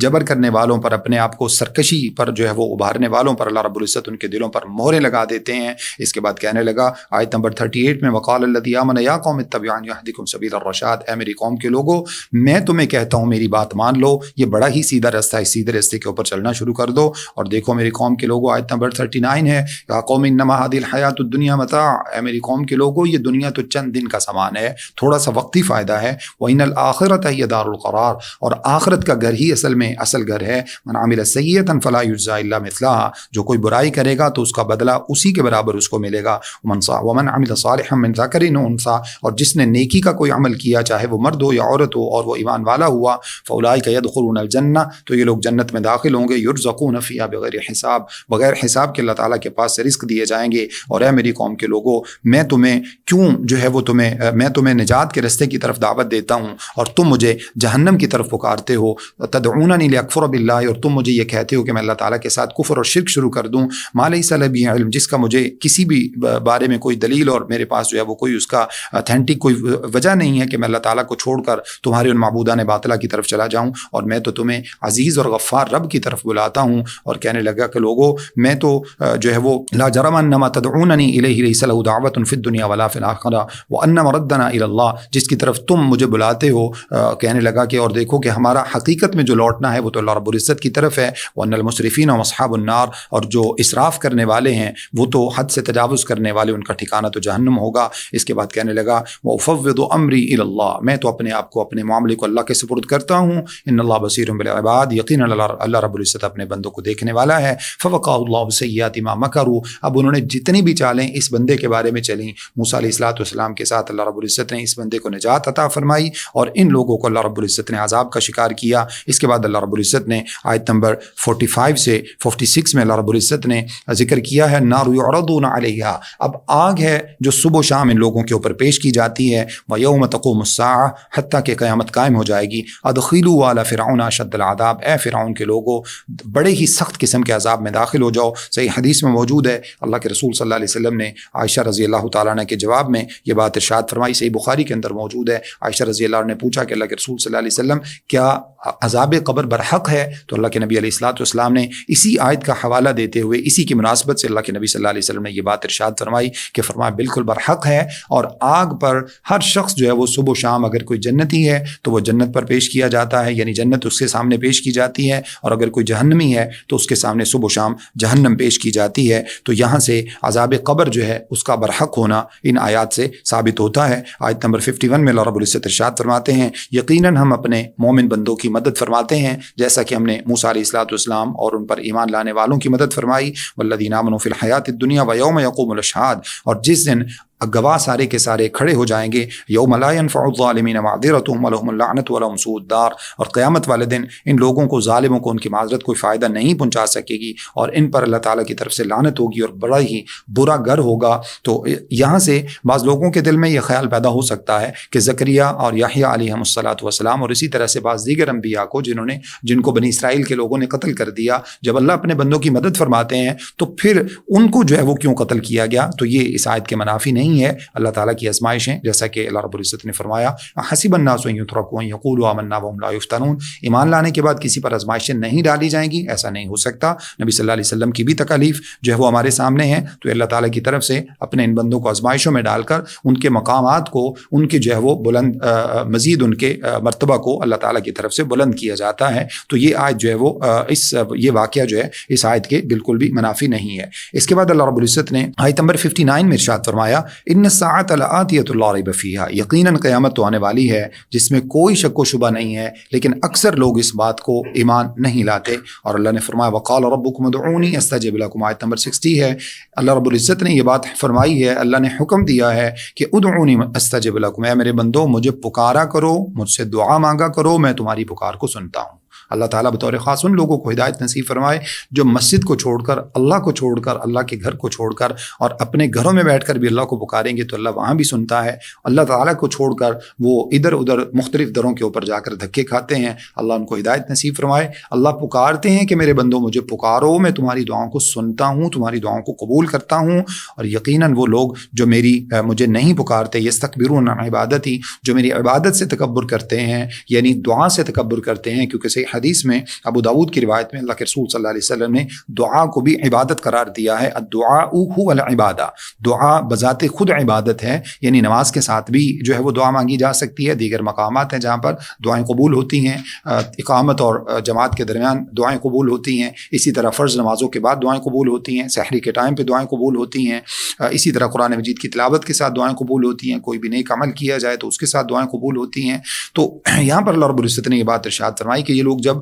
جبر کرنے والوں پر، اپنے آپ کو سرکشی پر جو ہے وہ ابھارنے والوں پر اللہ رب العزت ان کے دلوں پر مہریں لگا دیتے ہیں۔ اس کے بعد کہنے لگا آیت نمبر 38 میں وقال الذی آمن یا قوم اتبعوا یہدکم سبیل الرشاد، اے میری قوم کے لوگوں میں تمہیں کہتا ہوں میری بات مان لو، یہ بڑا ہی سیدھا راستہ ہے، سیدھے راستے کے اوپر چلنا شروع کر دو۔ اور دیکھو میری قوم کے لوگوں آیت نمبر 39 ہے یا قوم انما هذه الحیات الدنیا متاع، اے میری قوم کے لوگوں یہ دنیا تو چند دن کا سامان ہے، تھوڑا سا وقتی فائدہ ہے، وان الاخرۃ ہی دار القرار، اور آخرت کا گھر ہی اصل گھر ہے، من عمل سیئۃ فلا یجزی الا مثلها، جو کوئی برائی کرے گا تو اس کا بدلہ اسی کے برابر اس کو ملے گا، ومن عمل صالحا من ذکر و انثی، اور جس نے نیکی کا کوئی عمل کیا چاہے وہ مرد ہو یا عورت ہو اور وہ ایمان والا ہوا، فاولئک یدخلون الجنہ، تو یہ لوگ جنت میں داخل ہوں گے، یرزقون فیہا بغیر حساب، بغیر حساب کے اللہ تعالیٰ کے پاس سے رزق دیے جائیں گے۔ اور اے میری قوم کے لوگوں میں تمہیں کیوں جو ہے وہ میں تمہیں نجات کے راستے کی طرف دعوت دیتا ہوں اور تم مجھے جہنم کی طرف پکارتے ہو، تدعوننی لاکفر باللہ، اور تم مجھے یہ کہتے ہو کہ میں اللہ تعالیٰ کے ساتھ کفر اور شرک شروع کر دوں، ما لیس لی بہ علم، جس کا مجھے کسی بھی بارے میں کوئی دلیل اور میرے پاس جو ہے وہ کوئی اس کا اتھینٹک کوئی وجہ نہیں ہے کہ میں اللہ تعالیٰ کو چھوڑ کر تمہارے ان معبودان باطلہ کی طرف چلا جاؤں، اور میں تو تمہیں عزیز اور غفار رب کی طرف بلاتا ہوں۔ اور کہنے لگا کہ لوگوں میں تو جو ہے وہ لا جرم انما تدعوننی الیہ لیس لہ دعوۃ فی الدنیا ولا فی الاخرہ وان مردنا الی اللہ، جس کی طرف تم مجھے بلاتے ہو، کہنے لگا کہ اور دیکھو کہ ہمارا حقیقت میں جو لوٹنا ہے وہ تو اللہ رب العزت کی طرف ہے، وان المسرفین واصحاب النار، اور جو اسراف کرنے والے ہیں وہ تو حد سے تجاوز کرنے والے ان کا ٹھکانہ تو جہنم ہوگا۔ اس کے بعد کہنے لگا وافوض امری الی اللہ، میں تو اپنے آپ کو اپنے معاملے کو اللہ کے سپرد کرتا ہوں، ان اللہ بصیر بالعباد، یقینا اللہ رب العزت اپنے بندوں کو دیکھنے والا ہے۔ فوقاه اللہ سیئات ما مکروا، اب انہوں نے جتنی بھی چالیں اس بندے کے بارے میں چلیں موسیٰ علیہ السلام کے ساتھ، اللہ رب العزت نے اس بندے کو نجات عطا فرمائی اور ان لوگوں کو اللہ رب العزت نے عذاب کا شکار کیا۔ اس کے بعد اللہ رب العزت نے آیت نمبر 45 سے 46 میں اللہ رب العزت نے ذکر کیا ہے نار یعرضون علیہا، اب آگ ہے جو صبح و شام ان لوگوں کے اوپر پیش کی جاتی ہے، ویوم تقوم الساعہ، حتیٰ کہ قیامت قائم ہو جائے گی، ادخلوا آل فرعون اشد العذاب، اے فرعون کے لوگوں کو بڑے ہی سخت قسم کے عذاب میں داخل ہو جاؤ۔ صحیح حدیث میں موجود ہے، اللہ کے رسول صلی اللہ علیہ وسلم نے عائشہ رضی اللہ تعالیٰ عنہ کے جواب میں یہ بات ارشاد فرمائی، صحیح بخاری کے اندر موجود ہے۔ عائشہ رضی اللہ عنہ نے پوچھا کہ اللہ کے رسول صلی اللہ علیہ وسلم کیا عذاب قبر برحق ہے؟ تو اللہ کے نبی علیہ الصلوۃ والسلام نے اسی آیت کا حوالہ دیتے ہوئے اسی کی مناسبت سے اللہ کے نبی صلی اللہ علیہ وسلم نے یہ بات ارشاد فرمائی کہ فرمایا بالکل برحق ہے، اور آگ پر ہر شخص جو ہے وہ صبح و شام اگر کوئی جنتی ہے تو وہ جنت پر پیش کیا جاتا ہے، یعنی جنت اس کے سامنے پیش کی جاتی ہے، اور اگر کوئی جہنمی ہے تو اس کے سامنے صبح و شام جہنم پیش کی جاتی ہے۔ تو یہاں سے عذاب قبر جو ہے اس کا برحق ہونا ان آیات سے ثابت ہوتا ہے۔ آیت نمبر 51 میں اللہ رب العزت ارشاد فرماتے ہیں، یقیناً ہم اپنے مومن بندوں کی مدد فرماتے ہیں جیسا کہ ہم نے موسیٰ علیہ الصلوۃ والسلام اور ان پر ایمان لانے والوں کی مدد فرمائی، والذین آمنوا فی الحیات الدنیا ویوم یقوم الاشہاد، اور جس دن گواہ سارے کے سارے کھڑے ہو جائیں گے، یوم لا ينفع الظالمین معذرتهم ولهم اللعنۃ ولهم سوء الدار، اور قیامت والے دن ان لوگوں کو، ظالموں کو، ان کی معذرت کوئی فائدہ نہیں پہنچا سکے گی، اور ان پر اللہ تعالیٰ کی طرف سے لعنت ہوگی اور بڑا ہی برا گھر ہوگا۔ تو یہاں سے بعض لوگوں کے دل میں یہ خیال پیدا ہو سکتا ہے کہ زکریا اور یحییٰ علیہم الصلاۃ والسلام اور اسی طرح سے بعض دیگر انبیاء کو جن کو بنی اسرائیل کے لوگوں نے قتل کر دیا، جب اللہ اپنے بندوں کی مدد فرماتے ہیں تو پھر ان کو جو ہے وہ کیوں قتل کیا گیا؟ تو یہ اس آیت کے منافی نہیں ہے، اللہ تعالیٰ کی آزمائشیں، جیسا کہ اللہ رب العزت نے فرمایا حسب الناس ان یترکوا ان یقولوا آمنا وهم لا یفتنون، ایمان لانے کے بعد کسی پر آزمائشیں نہیں ڈالی جائیں گی، ایسا نہیں ہو سکتا۔ نبی صلی اللہ علیہ وسلم کی بھی تکالیف جو ہے وہ ہمارے سامنے ہے، تو اللہ تعالیٰ کی طرف سے اپنے ان بندوں کو آزمائشوں میں ڈال کر ان کے مقامات کو، ان کے جو ہے وہ بلند، مزید ان کے مرتبہ کو اللہ تعالیٰ کی طرف سے بلند کیا جاتا ہے۔ تو یہ آیت جو ہے وہ یہ واقعہ جو ہے اس آیت کے بالکل بھی منافی نہیں ہے۔ اس کے بعد اللہ رب العزت نے آیت نمبر 59 میں ارشاد فرمایا، ان الساعۃ لآتیۃ لا ریب فیہا، یقیناً قیامت تو آنے والی ہے جس میں کوئی شک و شبہ نہیں ہے، لیکن اکثر لوگ اس بات کو ایمان نہیں لاتے۔ اور اللہ نے فرمایا وقال ربکم ادعونی استجب لکم، آیت نمبر 60 ہے۔ اللہ رب العزت نے یہ بات فرمائی ہے، اللہ نے حکم دیا ہے کہ ادعونی استجب لکم، اے میرے بندو مجھے پکارا کرو، مجھ سے دعا مانگا کرو، میں تمہاری پکار کو سنتا ہوں۔ اللہ تعالیٰ بطور خاص ان لوگوں کو ہدایت نصیب فرمائے جو مسجد کو چھوڑ کر، اللہ کو چھوڑ کر، اللہ کے گھر کو چھوڑ کر اور اپنے گھروں میں بیٹھ کر بھی اللہ کو پکاریں گے تو اللہ وہاں بھی سنتا ہے۔ اللہ تعالیٰ کو چھوڑ کر وہ ادھر ادھر مختلف دروں کے اوپر جا کر دھکے کھاتے ہیں، اللہ ان کو ہدایت نصیب فرمائے۔ اللہ پکارتے ہیں کہ میرے بندوں مجھے پکارو، میں تمہاری دعاؤں کو سنتا ہوں، تمہاری دعاؤں کو قبول کرتا ہوں۔ اور یقیناً وہ لوگ جو مجھے نہیں پکارتے، یستکبرون عن عبادتی، جو میری عبادت سے تکبر کرتے ہیں، یعنی دعا سے تکبر کرتے ہیں، کیونکہ صحیح حدیث میں ابو داؤد کی روایت میں اللہ کے رسول صلی اللہ علیہ وسلم نے دعا کو بھی عبادت قرار دیا ہے۔ الدعاء هو العبادہ، دعا بذات خود عبادت ہے، یعنی نماز کے ساتھ بھی جو ہے وہ دعا مانگی جا سکتی ہے، دیگر مقامات ہیں جہاں پر دعائیں قبول ہوتی ہیں، اقامت اور جماعت کے درمیان دعائیں قبول ہوتی ہیں، اسی طرح فرض نمازوں کے بعد دعائیں قبول ہوتی ہیں، سحری کے ٹائم پہ دعائیں قبول ہوتی ہیں، اسی طرح قرآن مجید کی تلاوت کے ساتھ دعائیں قبول ہوتی ہیں، کوئی بھی نیک عمل کیا جائے تو اس کے ساتھ دعائیں قبول ہوتی ہیں۔ تو یہاں پر اللہ رب العزت نے یہ بات ارشاد فرمائی کہ یہ لوگ جب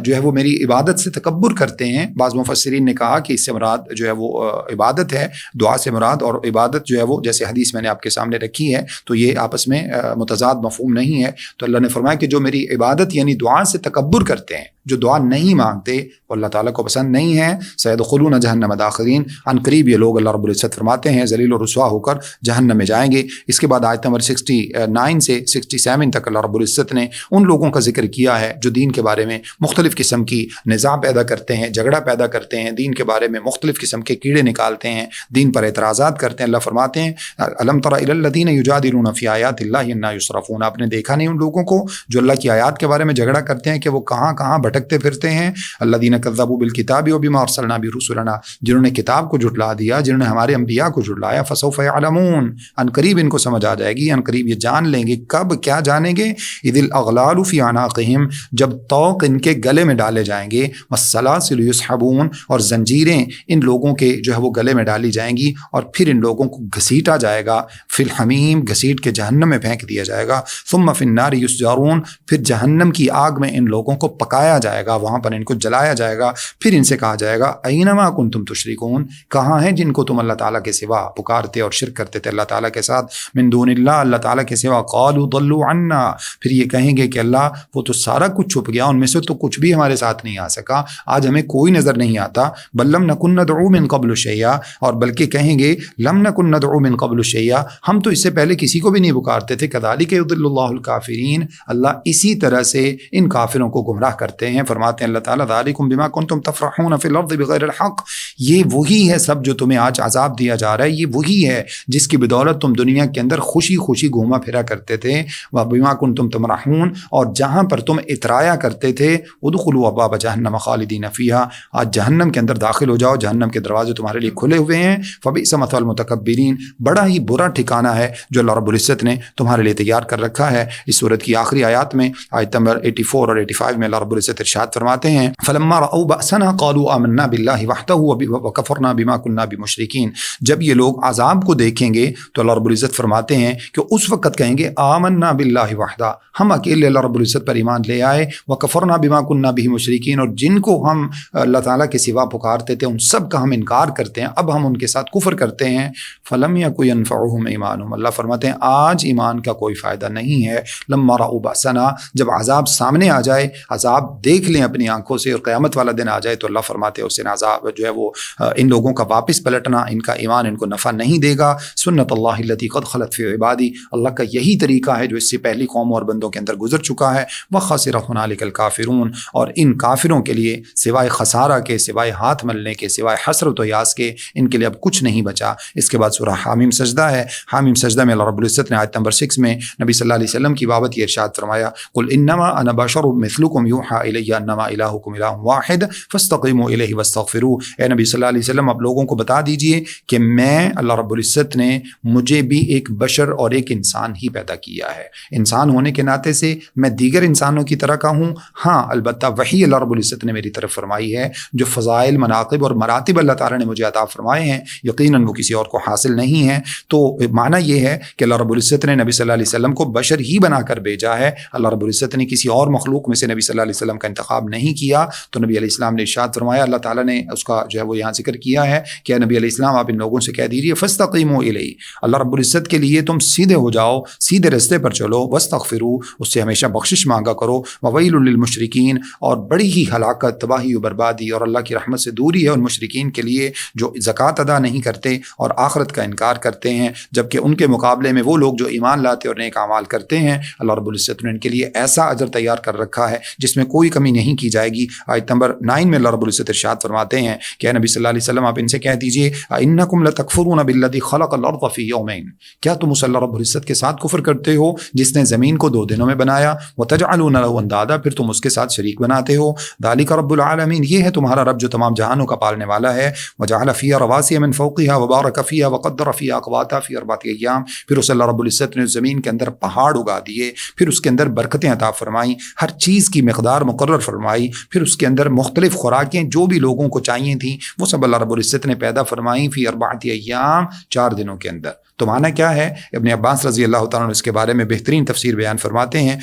جو ہے وہ میری عبادت سے تکبر کرتے ہیں، بعض مفسرین نے کہا کہ اس سے مراد جو ہے وہ عبادت ہے، دعا سے مراد، اور عبادت جو ہے وہ جیسے حدیث میں نے آپ کے سامنے رکھی ہے تو یہ آپس میں متضاد مفہوم نہیں ہے۔ تو اللہ نے فرمایا کہ جو میری عبادت یعنی دعا سے تکبر کرتے ہیں، جو دعا نہیں مانگتے، وہ اللہ تعالیٰ کو پسند نہیں ہے۔ سیدخلون جہنم داخرین، ان قریب یہ لوگ اللہ رب العزت فرماتے ہیں ذلیل و رسوا ہو کر جہنم میں جائیں گے۔ اس کے بعد آیت نمبر 69 سے 67 تک اللہ رب العزت نے ان لوگوں کا ذکر کیا ہے جو دین کے بارے میں مختلف قسم کی نزاع پیدا کرتے ہیں، جھگڑا پیدا کرتے ہیں، دین کے بارے میں مختلف قسم کے کیڑے نکالتے ہیں، دین پر اعتراضات کرتے ہیں۔ اللہ فرماتے ہیں الم تر الی الذین یجادلون فی آیات اللہ انا یصرفون، آپ نے دیکھا نہیں ان لوگوں کو جو اللہ کی آیات کے بارے میں جھگڑا کرتے ہیں کہ وہ کہاں کہاں بھٹکتے پھرتے ہیں۔ الذین کذبوا بالکتاب وبما ارسلنا به رسلنا، جنہوں نے کتاب کو جھٹلا دیا، جنہوں نے ہمارے انبیاء کو جھٹلایا، فسوف یعلمون، ان قریب ان کو سمجھ آ جائے گی، ان قریب یہ جان لیں گے۔ کب کیا جانیں گے؟ اذ الاغلال فی اعناقہم، جب طوق ان کے گلے میں ڈالے جائیں گے، والسلاسل یسحبون، اور زنجیریں ان لوگوں کے جو ہے وہ گلے میں ڈالی جائیں گی، اور پھر ان لوگوں کو گھسیٹا جائے گا، فی الحمیم، گھسیٹ کے جہنم میں پھینک دیا جائے گا، ثم فی النار یسجرون، پھر جہنم کی آگ میں ان لوگوں کو پکایا جائے گا، وہاں پر ان کو جلایا جائے گا۔ پھر ان سے کہا جائے گا اینما کنتم تشرکون، کہاں ہیں جن کو تم اللہ تعالیٰ کے سوا پکارتے اور شرک کرتے تھے اللہ تعالیٰ کے ساتھ، من دون اللہ، اللہ تعالیٰ کے سوا، قالوا ضلوا عنا، پھر یہ کہیں گے کہ اللہ وہ تو سارا کچھ چھپ گیا، ان میں سے تو کچھ بھی ہمارے ساتھ نہیں آ سکا، آج ہمیں کوئی نظر نہیں آتا۔ بل لم نکن ندعو من قبل شیئا، اور بلکہ کہیں گے لم نکن ندعو من قبل شیئا، ہم تو اس سے پہلے کسی کو بھی نہیں پکارتے تھے۔ کذالک یضل اللہ الکافرین، اللہ اسی طرح سے ان کافروں کو گمراہ کرتے ہیں. فرماتے ہیں اللہ تعالیٰ ذالکم بما کنتم تفرحون فی الارض بغیر الحق، یہ وہی ہے سب جو تمہیں آج عذاب دیا جا رہا ہے، یہ وہی ہے جس کی بدولت تم دنیا کے اندر خوشی خوشی گھوما پھرا کرتے تھے. وبما کنتم تمرحون، اور جہاں پر تم اترایا کرتے تھے ادخلوا ابواب جہنم خالدین فیہا، آج جہنم کے اندر داخل ہو جاؤ، جہنم کے دروازے تمہارے لیے کھلے ہوئے ہیں. فبئس مثوى المتکبرین، بڑا ہی برا ٹھکانہ ہے جو اللہ رب العزت نے تمہارے لیے تیار کر رکھا ہے. اس صورت کی آخری آیات میں آیت نمبر 84 اور 85 میں اللہ رب العزت ارشاد فرماتے ہیں فلما رأوا بأسنا قالوا آمنا باللہ وحدہ وکفرنا بما كنا بمشرکین، جب یہ لوگ عذاب کو دیکھیں گے تو اللہ رب العزت فرماتے ہیں کہ اس وقت کہیں گے آمنا باللہ وحدہ، ہم اکیلے اللہ رب العزت پر ایمان لے آئے، وکفرنا بما كنا به مشرکین، اور جن کو ہم اللہ تعالیٰ کے سوا پکارتے تھے ان سب کا ہم انکار کرتے ہیں، اب ہم ان کے ساتھ کفر کرتے ہیں. فلم یکن ینفعہم ایمانہم، اللہ فرماتے ہیں آج ایمان کا کوئی فائدہ نہیں ہے. لما رأوا بأسنا، جب عذاب سامنے آ جائے، عذاب دیکھ لیں اپنی آنکھوں سے اور قیامت والا دن آ جائے تو اللہ فرماتے ہیں اس دن عذاب جو ہے وہ ان لوگوں کا واپس پلٹنا، ان کا ایمان ان کو نفع نہیں دے گا. سنت اللہ التی قد خلت فی عبادی، اللہ کا یہی طریقہ ہے جو اس سے پہلی قوموں اور بندوں کے اندر گزر چکا ہے. وخسر ہنالک الکافرون، اور ان کافروں کے لیے سوائے خسارہ کے، سوائے ہاتھ ملنے کے، سوائے حسرت و یاس کے ان کے لیے اب کچھ نہیں بچا. اس کے بعد سورہ حامیم سجدہ ہے. حامیم سجدہ میں اللہ رب العزت نے آیت نمبر 6 میں نبی صلی اللہ علیہ وسلم کی بابت یہ ارشاد فرمایا قل انما انا بشر مثلکم یوحى الی انما الہکم الہ واحد فاستقیموا الیہ واستغفروہ. اے نبی صلی اللہ علیہ وسلم آپ لوگوں کو بتا دیجئے کہ میں اللہ رب العزت نے مجھے بھی ایک بشر اور ایک انسان ہی پیدا کیا ہے. انسان ہونے کے ناطے سے میں دیگر انسانوں کی طرح کا ہوں، ہاں البتہ وہی اللہ رب العزت نے میری طرف فرمائی ہے جو فضائل، مناقب اور مراتب اللہ تعالیٰ نے مجھے عطا فرمائے ہیں، یقیناً وہ کسی اور کو حاصل نہیں ہے. تو معنی یہ ہے کہ اللہ رب العزت نے نبی صلی اللہ علیہ وسلم کو بشر ہی بنا کر بھیجا ہے. اللہ رب العزت نے کسی اور مخلوق میں سے نبی صلی اللہ علیہ وسلم کا انتخاب نہیں کیا. تو نبی علیہ السلام نے ارشاد فرمایا، اللہ تعالیٰ نے اس کا جو ہے وہ یہاں ذکر کیا ہے کہ نبی علیہ السلام آپ ان لوگوں سے کہہ دیجیے فاستقیموا الیہ، اللہ رب العزت کے لیے تم سیدھے ہو جاؤ، سیدھے رستے پر چلو، واستغفروا، اس سے ہمیشہ بخشش مانگا کرو، وویل للمشرکین، اور بڑی ہی ہلاکت، تباہی و بربادی اور اللہ کی رحمت سے دوری ہے ان مشرکین کے لیے جو زکوٰۃ ادا نہیں کرتے اور آخرت کا انکار کرتے ہیں، جبکہ ان کے مقابلے میں وہ لوگ جو ایمان لاتے اور نیک اعمال کرتے ہیں اللہ رب العزت نے ان کے لیے ایسا اجر تیار کر رکھا ہے جس میں کوئی کمی نہیں کی جائے گی. آیت نمبر 9 میں اللہ رب العزت ارشاد فرماتے ہیں کہ اے نبی صلی اللہ علیہ وسلم آپ ان سے کہہ دیجئے انکم لتکفرون بالذی خلق الارض فی یومین، کیا تم اس اللہ رب العزت کے ساتھ کفر کرتے ہو جس نے زمین کو 2 دنوں میں بنایا، وتجعلون له اندادا، پھر تم اس کے ساتھ شریک بناتے ہو. ذالک رب العالمین، یہ ہے تمہارا رب جو تمام جہانوں کا پالنے والا ہے. وجعل فیہا رواسیا من فوقها وبارک فیہا وقدر فیہا اقواتها فی 4 ایام، پھر اس اللہ رب العزت نے زمین کے اندر پہاڑ اگا دیے، پھر اس کے اندر برکتیں عطا فرمائیں، ہر چیز کی مقدار مقرر فرمائی، پھر اس کے اندر مختلف خوراکیں جو بھی لوگوں کو چاہیے تھیں وہ سب اللہ رب العزت نے پیدا فرمائیں فی 4 ایام، 4 دنوں کے اندر. تو معنی کیا ہے؟ ابن عباس رضی اللہ تعالیٰ عنہ اس کے بارے میں بہترین تفسیر بیان فرماتے ہیں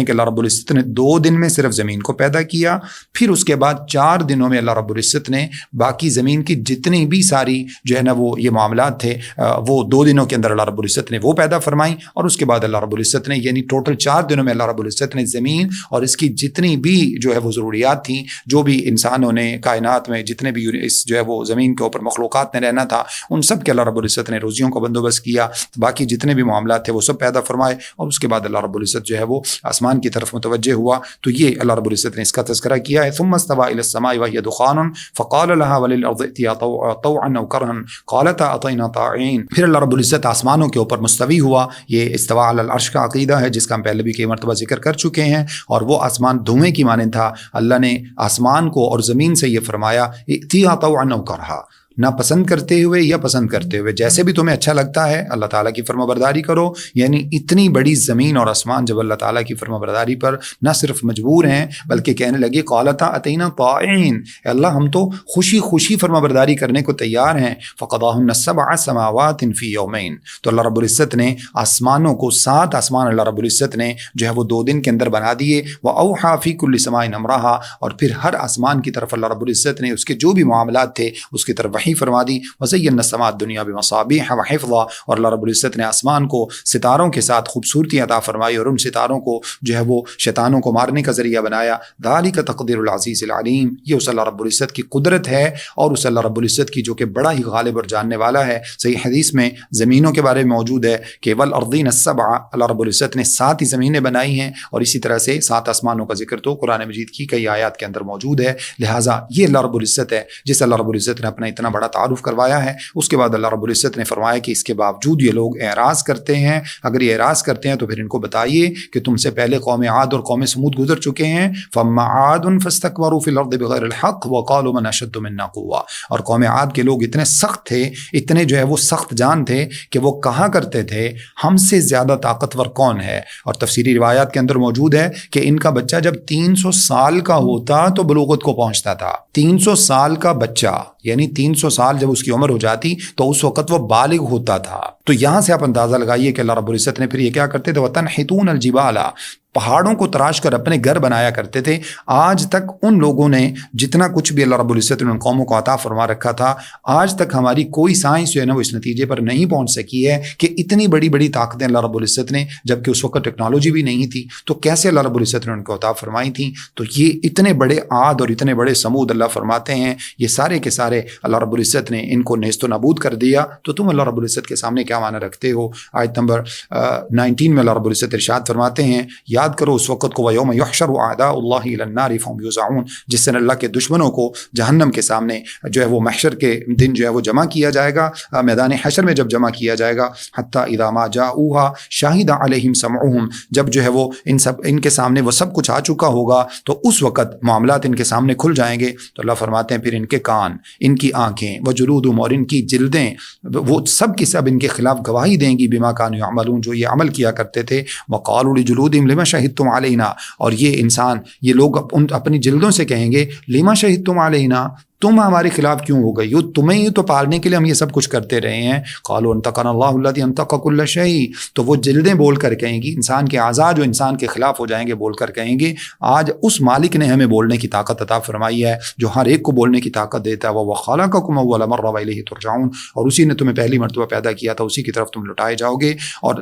کہ اللہ رب العزت نے 2 دن میں صرف زمین کو پیدا کیا، پھر اس کے بعد 4 دنوں میں اللہ رب العزت نے باقی زمین کی جتنی بھی ساری جو ہے نا وہ یہ معاملات تھے وہ 2 دنوں کے اندر اللہ رب العزت نے وہ پیدا فرمائیں، اور اس کے بعد اللہ رب العزت نے یعنی ٹوٹل 4 دنوں میں اللہ رب العزت نے زمین اور اس کی جتنی بھی جو ہے وہ ضروریات تھیں، جو بھی انسانوں نے کائنات میں جتنے بھی اس جو ہے وہ زمین کے اوپر مخلوقات نے رہنا تھا ان سب کے اللہ رب العزت نے روزیوں کا بندوبست کیا، باقی جتنے بھی معاملات تھے وہ سب پیدا فرمائے، اور اس کے بعد اللہ رب العزت جو ہے وہ آسمان کی طرف متوجہ ہوا. تو یہ اللہ رب العزت نے اس کا تذکرہ کیا ہے. ثم استوى الى السماء وهي دخان فقال لها وللارض ائتيا طوعا او كرها قالتا اطينا طاعين. پھر اللہ رب العزت آسمانوں کے اوپر مستوی ہوا. یہ استواء علی العرش کا عقیدہ ہے جس کا ہم پہلے بھی کئی مرتبہ ذکر کر چکے ہیں، اور وہ آسمان دھوئیں کی مانند تھا. اللہ نے آسمان کو اور زمین سے یہ فرمایا ائتيا طوعا او كرها، نہ پسند کرتے ہوئے یا پسند کرتے ہوئے، جیسے بھی تمہیں اچھا لگتا ہے اللہ تعالیٰ کی فرما برداری کرو. یعنی اتنی بڑی زمین اور آسمان جب اللہ تعالیٰ کی فرما برداری پر نہ صرف مجبور ہیں بلکہ کہنے لگے قالتا اتینا طاعین، اللہ ہم تو خوشی خوشی فرما برداری کرنے کو تیار ہیں. فقضاهن 7 سماوات فی یومین، تو اللہ رب العزت نے آسمانوں کو 7 آسمان اللہ رب العزت نے جو ہے وہ 2 دن کے اندر بنا دیے. واوحى فی کل سماء امرها، اور پھر ہر آسمان کی طرف اللہ رب العزت نے اس کے جو بھی معاملات تھے اس کی طرف وحی فرما دی. وزینا السماء الدنیا بمصابیح وحفظا، اور اللہ رب العزت نے آسمان کو ستاروں کے ساتھ خوبصورتی عطا فرمائی اور ان ستاروں کو جو ہے وہ شیطانوں کو مارنے کا ذریعہ بنایا. ذالک تقدیر العزیز العلیم، یہ اس اللہ رب العزت کی قدرت ہے اور اس اللہ رب العزت کی جو کہ بڑا ہی غالب اور جاننے والا ہے. صحیح حدیث میں زمینوں کے بارے میں موجود ہے کہ والارضین السبع، اللہ رب العزت نے 7 ہی زمینیں بنائی ہیں، اور اسی طرح سے 7 آسمانوں کا ذکر تو قرآن مجید کی کئی آیات کے اندر موجود ہے. لہٰذا یہ اللہ رب العزت ہے جس اللہ رب العزت نے اپنا اتنا بڑا تعارف کروایا ہے. اس کے بعد اللہ رب العزت نے فرمایا کہ اس کے باوجود یہ لوگ اعراض کرتے ہیں. اگر یہ اعراض کرتے ہیں تو پھر ان کو بتائیے کہ تم سے پہلے قوم عاد اور قوم سمود گزر چکے ہیں. فَأَمَّا عَادٌ فَاسْتَكْبَرُوا فِي الْأَرْضِ بِغَيْرِ الْحَقِّ وَقَالُوا مَنْ أَشَدُّ مِنَّا قُوَّةً، اور قوم عاد کے لوگ اتنے سخت تھے، اتنے جو ہے وہ سخت جان تھے کہ وہ کہا کرتے تھے ہم سے زیادہ طاقتور کون ہے. اور تفسیری روایات کے اندر موجود ہے کہ ان کا بچہ جب 300 سال کا ہوتا تو بلوغت کو پہنچتا تھا. 300 سال کا بچہ، یعنی 300 سال جب اس کی عمر ہو جاتی تو اس وقت وہ بالغ ہوتا تھا. تو یہاں سے آپ اندازہ لگائیے کہ اللہ رب العزت نے پھر یہ کیا کرتے تھے، وَتَنْحِتُونَ الْجِبَالَ، پہاڑوں کو تراش کر اپنے گھر بنایا کرتے تھے. آج تک ان لوگوں نے جتنا کچھ بھی اللہ رب العزت نے ان قوموں کو عطا فرما رکھا تھا، آج تک ہماری کوئی سائنس جو ہے نا وہ اس نتیجے پر نہیں پہنچ سکی ہے کہ اتنی بڑی بڑی طاقتیں اللہ رب العزت نے، جبکہ اس وقت ٹیکنالوجی بھی نہیں تھی، تو کیسے اللہ رب العزت نے ان کو عطا فرمائی تھیں. تو یہ اتنے بڑے عاد اور اتنے بڑے سمود اللہ فرماتے ہیں یہ سارے کے سارے اللہ رب العزت نے ان کو نیست و نابود کر دیا. تو تم اللہ رب العزت کے سامنے کیا معنی رکھتے ہو. آیت نمبر 19 میں اللہ رب العزت ارشاد فرماتے ہیں، یاد کرو اس وقت کو وَيَوْمَ يُحْشَرُ أَعْدَاءُ اللَّهِ إِلَى النَّارِ فَهُمْ يُوزَعُونَ، جس دن اللہ کے دشمنوں کو جہنم کے سامنے جو ہے وہ محشر کے دن جو ہے وہ جمع کیا جائے گا، میدان حشر میں جب جمع کیا جائے گا. حَتَّى إِذَا مَا جَاءُوهَا شَهِدَ عَلَيْهِمْ سَمْعُهُمْ، جب جو ہے وہ ان کے سامنے وہ سب کچھ آ چکا ہوگا تو اس وقت معاملات ان کے سامنے کھل جائیں گے. تو اللہ فرماتے ہیں پھر ان کے کان، ان کی آنکھیں، وجلودہم، اور ان کی جلدیں، وہ سب کی سب ان کے خلاف گواہی دیں گی بما كانوا يعملون، جو یہ عمل کیا کرتے تھے. وقالوا لجلودہم لما شہدتم علینا، اور یہ انسان، یہ لوگ اپنی جلدوں سے کہیں گے لما شہدتم علینا، تم ہمارے خلاف کیوں ہو گئی ہو، تمہیں ہی تو پالنے کے لیے ہم یہ سب کچھ کرتے رہے ہیں. قالوا انطقنا اللہ الذی انطق کل شیء، تو وہ جلدیں بول کر کہیں گی، انسان کے اعضاء جو انسان کے خلاف ہو جائیں گے بول کر کہیں گے آج اس مالک نے ہمیں بولنے کی طاقت عطا فرمائی ہے جو ہر ایک کو بولنے کی طاقت دیتا ہے. وہ خلقکم اول مرہ والیہ ترجعون، اور اسی نے تمہیں پہلی مرتبہ پیدا کیا تھا، اسی کی طرف تم لٹائے جاؤ گے. اور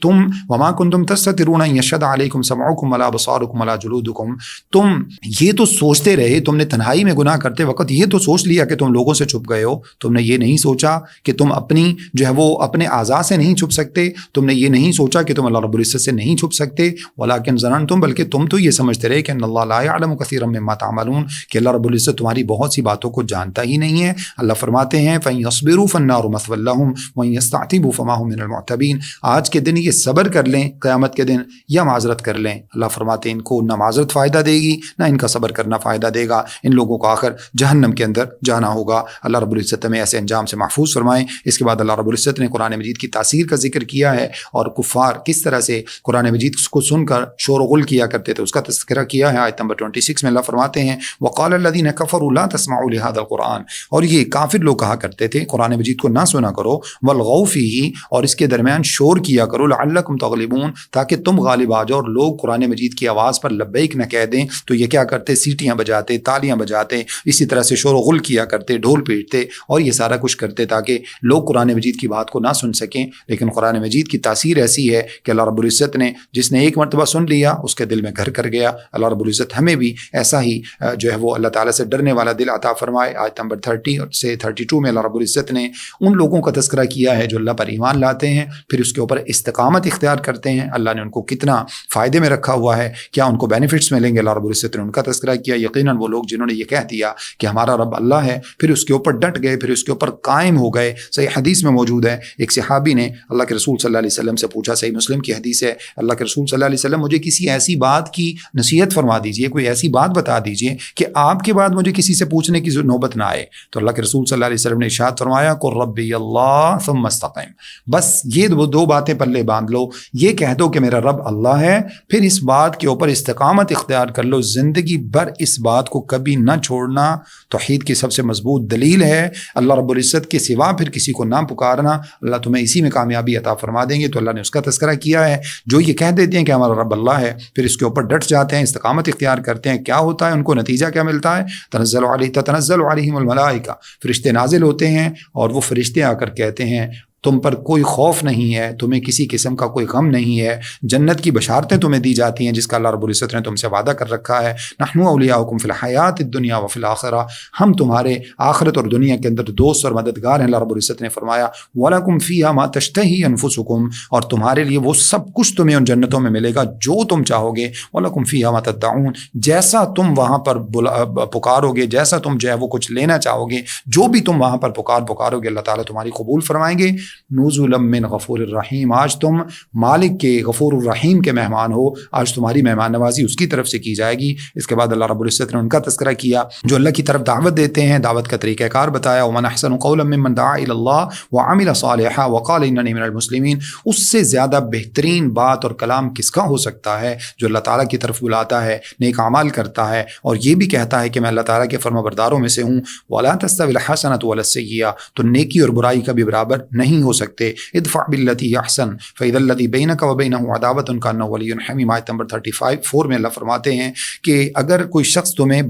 تم وما کنتم تستترون ان یشهد علیکم سمعکم ولا ابصارکم ولا جلودکم، تم یہ تو سوچتے رہے، تم نے تنہائی میں گناہ کرتے وقت یہ تو سوچ لیا کہ تم لوگوں سے چھپ گئے ہو، تم نے یہ نہیں سوچا کہ تم اپنی جو ہے وہ اپنے اعضاء سے نہیں چھپ سکتے، تم نے یہ نہیں سوچا کہ تم اللہ رب العزت سے نہیں چھپ سکتے. ولکن ظننتم، بلکہ تم تو یہ سمجھتے رہے کہ ان اللہ لا یعلم کثیرا مما تعملون، کہ اللہ رب العزت تمہاری بہت سی باتوں کو جانتا ہی نہیں ہے. اللہ فرماتے ہیں فَإِن يَصْبِرُوا فَالنَّارُ مَثْوًى لَهُمْ وَإِن يَسْتَعْتِبُوا فَمَا هُم مِّنَ الْمُعْتَبِينَ. آج کے دن یہ صبر کر لیں قیامت کے دن یا معذرت کر لیں، اللہ فرماتے ہیں ان کو نہ معذرت فائدہ دے گی نہ ان کا صبر کرنا فائدہ دے گا، ان لوگوں کو آخر جہنم کے اندر جانا ہوگا. اللہ رب العزت ہمیں ایسے انجام سے محفوظ فرمائیں. اس کے بعد اللہ رب العزت نے قرآن مجید کی تاثیر کا ذکر کیا ہے اور کفار کس طرح سے قرآن مجید کو سن کر شور و غل کیا کرتے تھے اس کا تذکرہ کیا ہے. آیت نمبر 26 میں اللہ فرماتے ہیں وقال الذین کفروا لا تسمعوا لهذا القرآن، اور یہ کافر لوگ کہا کرتے تھے قرآن مجید کو نہ سنا کرو، والغوا فیہ، اور اس کے درمیان شور کیا کرو، لعلکم تغلبون، تاکہ تم غالب آ جاؤ. اور لوگ قرآن مجید کی آواز پر لبیک نہ کہہ دیں تو یہ کیا کرتے، سیٹیاں بجاتے، تالیاں بجاتے، اسی طرح سے شور و غل کیا کرتے، ڈھول پیٹتے اور یہ سارا کچھ کرتے تاکہ لوگ قرآن مجید کی بات کو نہ سن سکیں. لیکن قرآن مجید کی تاثیر ایسی ہے کہ اللہ رب العزت نے جس نے ایک مرتبہ سن لیا اس کے دل میں گھر کر گیا. اللہ رب العزت ہمیں بھی ایسا ہی جو ہے وہ اللہ تعالیٰ سے ڈرنے والا دل عطا فرمائے. آیت نمبر 30 سے 32 میں اللہ رب العزت نے ان لوگوں کا تذکرہ کیا ہے جو اللہ پر ایمان لاتے ہیں پھر اس کے اوپر استقامت اختیار کرتے ہیں. اللہ نے ان کو کتنا فائدے میں رکھا ہوا ہے، کیا ان کو بینیفٹس ملیں گے، اللہ رب العزت نے ان کا تذکرہ کیا. یقیناً وہ لوگ جنہوں نے یہ کہہ دیا کہ ہمارا رب اللہ ہے، پھر اس کے اوپر ڈٹ گئے، پھر اس کے اوپر قائم ہو گئے. صحیح حدیث میں موجود ہے ایک صحابی نے اللہ کے رسول صلی اللہ علیہ وسلم سے پوچھا، صحیح مسلم کی حدیث ہے، اللہ کے رسول صلی اللہ علیہ وسلم مجھے کسی ایسی بات کی نصیحت فرما دیجئے، کوئی ایسی بات بتا دیجئے کہ آپ کے بعد مجھے کسی سے پوچھنے کی نوبت نہ آئے. تو اللہ کے رسول صلی اللہ علیہ وسلم نے ارشاد فرمایا قل ربی اللہ ثم استقم، بس یہ دو باتیں پلے باندھ لو، یہ کہہ دو کہ میرا رب اللہ ہے، پھر اس بات کے اوپر استقامت اختیار کر لو، زندگی بھر اس بات کو کبھی نہ چھوڑنا. توحید کی سب سے مضبوط دلیل ہے اللہ رب العزت کے سوا پھر کسی کو نہ پکارنا، اللہ تمہیں اسی میں کامیابی عطا فرما دیں گے۔ تو اللہ نے اس کا تذکرہ کیا ہے۔ جو یہ کہہ دیتے ہیں کہ ہمارا رب اللہ ہے، پھر اس کے اوپر ڈٹ جاتے ہیں، استقامت اختیار کرتے ہیں، کیا ہوتا ہے ان کو؟ نتیجہ کیا ملتا ہے؟ تنزل علیہم الملائکہ، فرشتے نازل ہوتے ہیں اور وہ فرشتے آ کر کہتے ہیں تم پر کوئی خوف نہیں ہے، تمہیں کسی قسم کا کوئی غم نہیں ہے، جنت کی بشارتیں تمہیں دی جاتی ہیں جس کا اللہ رب العزت نے تم سے وعدہ کر رکھا ہے۔ نحن اولیاؤکم فی الحیات الدنیا وفی الآخرہ، ہم تمہارے آخرت اور دنیا کے اندر دوست اور مددگار ہیں۔ اللہ رب العزت نے فرمایا وَلَكُمْ فِيهَا مَا تَشْتَهِي أَنفُسُكُمْ، اور تمہارے لیے وہ سب کچھ تمہیں ان جنتوں میں ملے گا جو تم چاہو گے۔ وَلَكُمْ فِيهَا مَا تَدَّعُونَ، جیسا تم وہاں پر پکارو گے، جیسا تم جو ہے وہ کچھ لینا چاہو گے، جو بھی تم وہاں پر پکارو گے اللہ تعالیٰ تمہاری قبول فرمائیں گے۔ نزلا من غفور الرحیم، آج تم مالک کے غفور الرحیم کے مہمان ہو، آج تمہاری مہمان نوازی اس کی طرف سے کی جائے گی۔ اس کے بعد اللہ رب العزت نے ان کا تذکرہ کیا جو اللہ کی طرف دعوت دیتے ہیں، دعوت کا طریقہ کار بتایا۔ ومن احسن قولا ممن دعا الی اللہ وعمل صالحا وقال اننی من المسلمین، اس سے زیادہ بہترین بات اور کلام کس کا ہو سکتا ہے جو اللہ تعالیٰ کی طرف بلاتا ہے، نیک اعمال کرتا ہے اور یہ بھی کہتا ہے کہ میں اللہ تعالیٰ کے فرما برداروں میں سے ہوں۔ ولا تستوی الحسنۃ ولا السیئۃ، تو نیکی اور برائی کبھی برابر نہیں ہو سکتے۔ ادفع باللتی احسن فاذا الذی بینک وبینہ عداوۃ کانہ ولی حمیم، آیت نمبر 35 میں اللہ فرماتے ہیں کہ اگر کوئی شخص تمہیں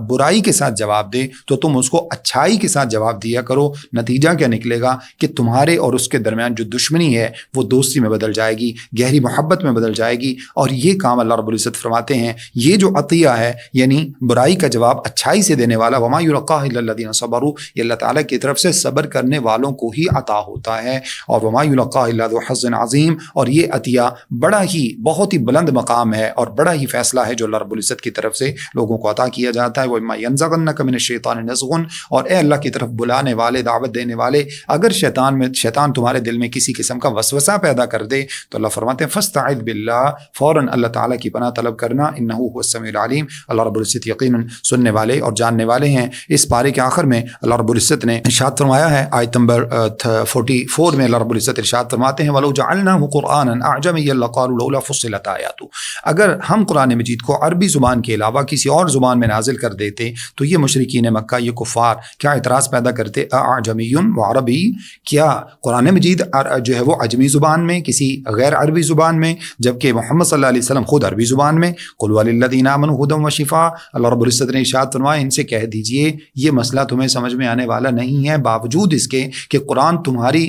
برائی کے ساتھ جواب دے تو تم اس کو اچھائی کے ساتھ جواب دیا کرو۔ نتیجہ کیا نکلے گا کہ تمہارے اور اس کے درمیان جو دشمنی ہے وہ دوستی میں بدل جائے گی، گہری محبت میں بدل جائے گی۔ اور یہ کام اللہ رب العزت فرماتے ہیں یہ جو عطیہ ہے یعنی برائی کا جواب اچھائی سے دینے والا، وما یلقاہ الا الذین صبروا، یہ اللہ تعالیٰ کی طرف سے صبر کرنے والوں کو ہی عطا ہوتا ہے۔ اور وما یلقاہ الا ذو حظ عظیم، اور یہ عطیہ بڑا ہی بہت ہی بلند مقام ہے اور بڑا ہی فیصلہ ہے جو اللہ رب العزت کی طرف سے لوگوں کو عطا کیا جاتا ہے۔ وَإِمَّا يَنزَغَنَّكَ مِنَ الشَّيْطَانِ نَزْغٌ، اور اے اللہ کی طرف بلانے والے، دعوت دینے والے، اگر شیطان تمہارے دل میں کسی قسم کا وسوسہ پیدا کر دے تو اللہ فرماتے ہیں فاستعذ باللہ، فوراً اللہ تعالیٰ کی پناہ طلب کرنا، انہ هو السمیع العلیم، اللہ رب العزت یقیناً سننے والے اور جاننے والے ہیں۔ اس پارے کے آخر میں اللہ رب العزت نے ارشاد فرمایا ہے، آیت نمبر 44 میں اللہ رب العزت ارشاد فرماتے ہیں وَلَوْ جَعَلْنَاهُ قُرْآنًا أَعْجَمِيًّا لَقَالُوا لَوْلَا فُصِّلَتْ آيَاتُهُ، اگر ہم قرآن مجید کو عربی زبان کے علاوہ کسی اور زبان میں نازل کر دیتے تو یہ مشرکین مکہ، یہ کفار کیا اعتراض پیدا کرتے، اعجمی وعربی، کیا قرآن مجید جو ہے وہ عجمی زبان میں، کسی غیر عربی زبان میں، جبکہ محمد صلی اللہ علیہ وسلم خود عربی زبان میں۔ قُلْ وَلِلَّذِينَ آمَنُوا هُدًى وَشِفَاءً، اللہ رب العزت نے ارشاد فرمایا ان سے کہہ دیجئے یہ مسئلہ تمہیں سمجھ میں آنے والا نہیں ہے، باوجود اس کے کہ قرآن تمہاری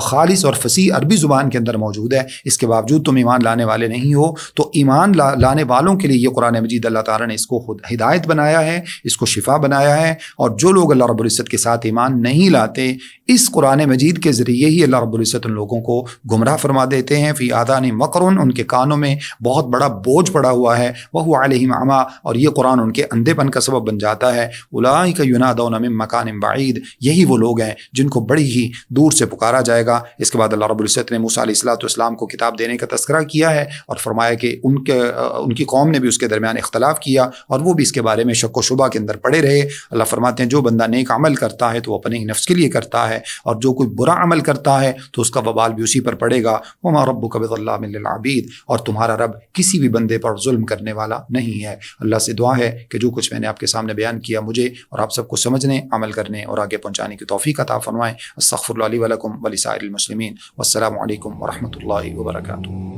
خالص اور فصیح عربی زبان کے اندر موجود ہے، اس کے باوجود تم ایمان لانے والے نہیں ہو۔ تو ایمان لانے والوں کے لیے یہ قرآن مجید اللہ تعالیٰ نے اس کو خود ہدایت بنایا ہے، اس کو شفا بنایا ہے، اور جو لوگ اللہ رب العزت کے ساتھ ایمان نہیں لاتے اس قرآن مجید کے ذریعے ہی اللہ رب العزت ان لوگوں کو گمراہ فرما دیتے ہیں۔ فی آذانہم وقر، ان کے کانوں میں بہت بڑا بوجھ پڑا ہوا ہے، وہو علیہم عمی، اور یہ قرآن ان کے اندھے پن کا سبب بن جاتا ہے۔ اولئک ینادون من مکان بعید، یہی وہ لوگ ہیں جن کو بڑی ہی دور سے پکارا جائے گا۔ اس کے بعد اللہ رب العزت نے موسیٰ علیہ السلام کو کتاب دینے کا تذکرہ کیا ہے اور فرمایا کہ ان کی قوم نے بھی اس کے درمیان اختلاف کیا اور وہ بھی اس کے بارے میں شک و شبہ کے اندر پڑے رہے۔ اللہ فرماتے ہیں جو بندہ نیک عمل کرتا ہے تو وہ اپنے ہی نفس کے لیے کرتا ہے، اور جو کوئی برا عمل کرتا ہے تو اس کا وبال بھی اسی پر پڑے گا۔ وما ربک بظلام للعبید، اور تمہارا رب کسی بھی بندے پر ظلم کرنے والا نہیں ہے۔ اللہ سے دعا ہے کہ جو کچھ میں نے آپ کے سامنے بیان کیا مجھے اور آپ سب کو سمجھنے، عمل کرنے اور آگے پہنچانے کی توفیق عطا فرمائیں۔ استغفر اللہ لی ولکم ولسائر المسلمین، والسلام علیکم ورحمۃ اللہ وبرکاتہ۔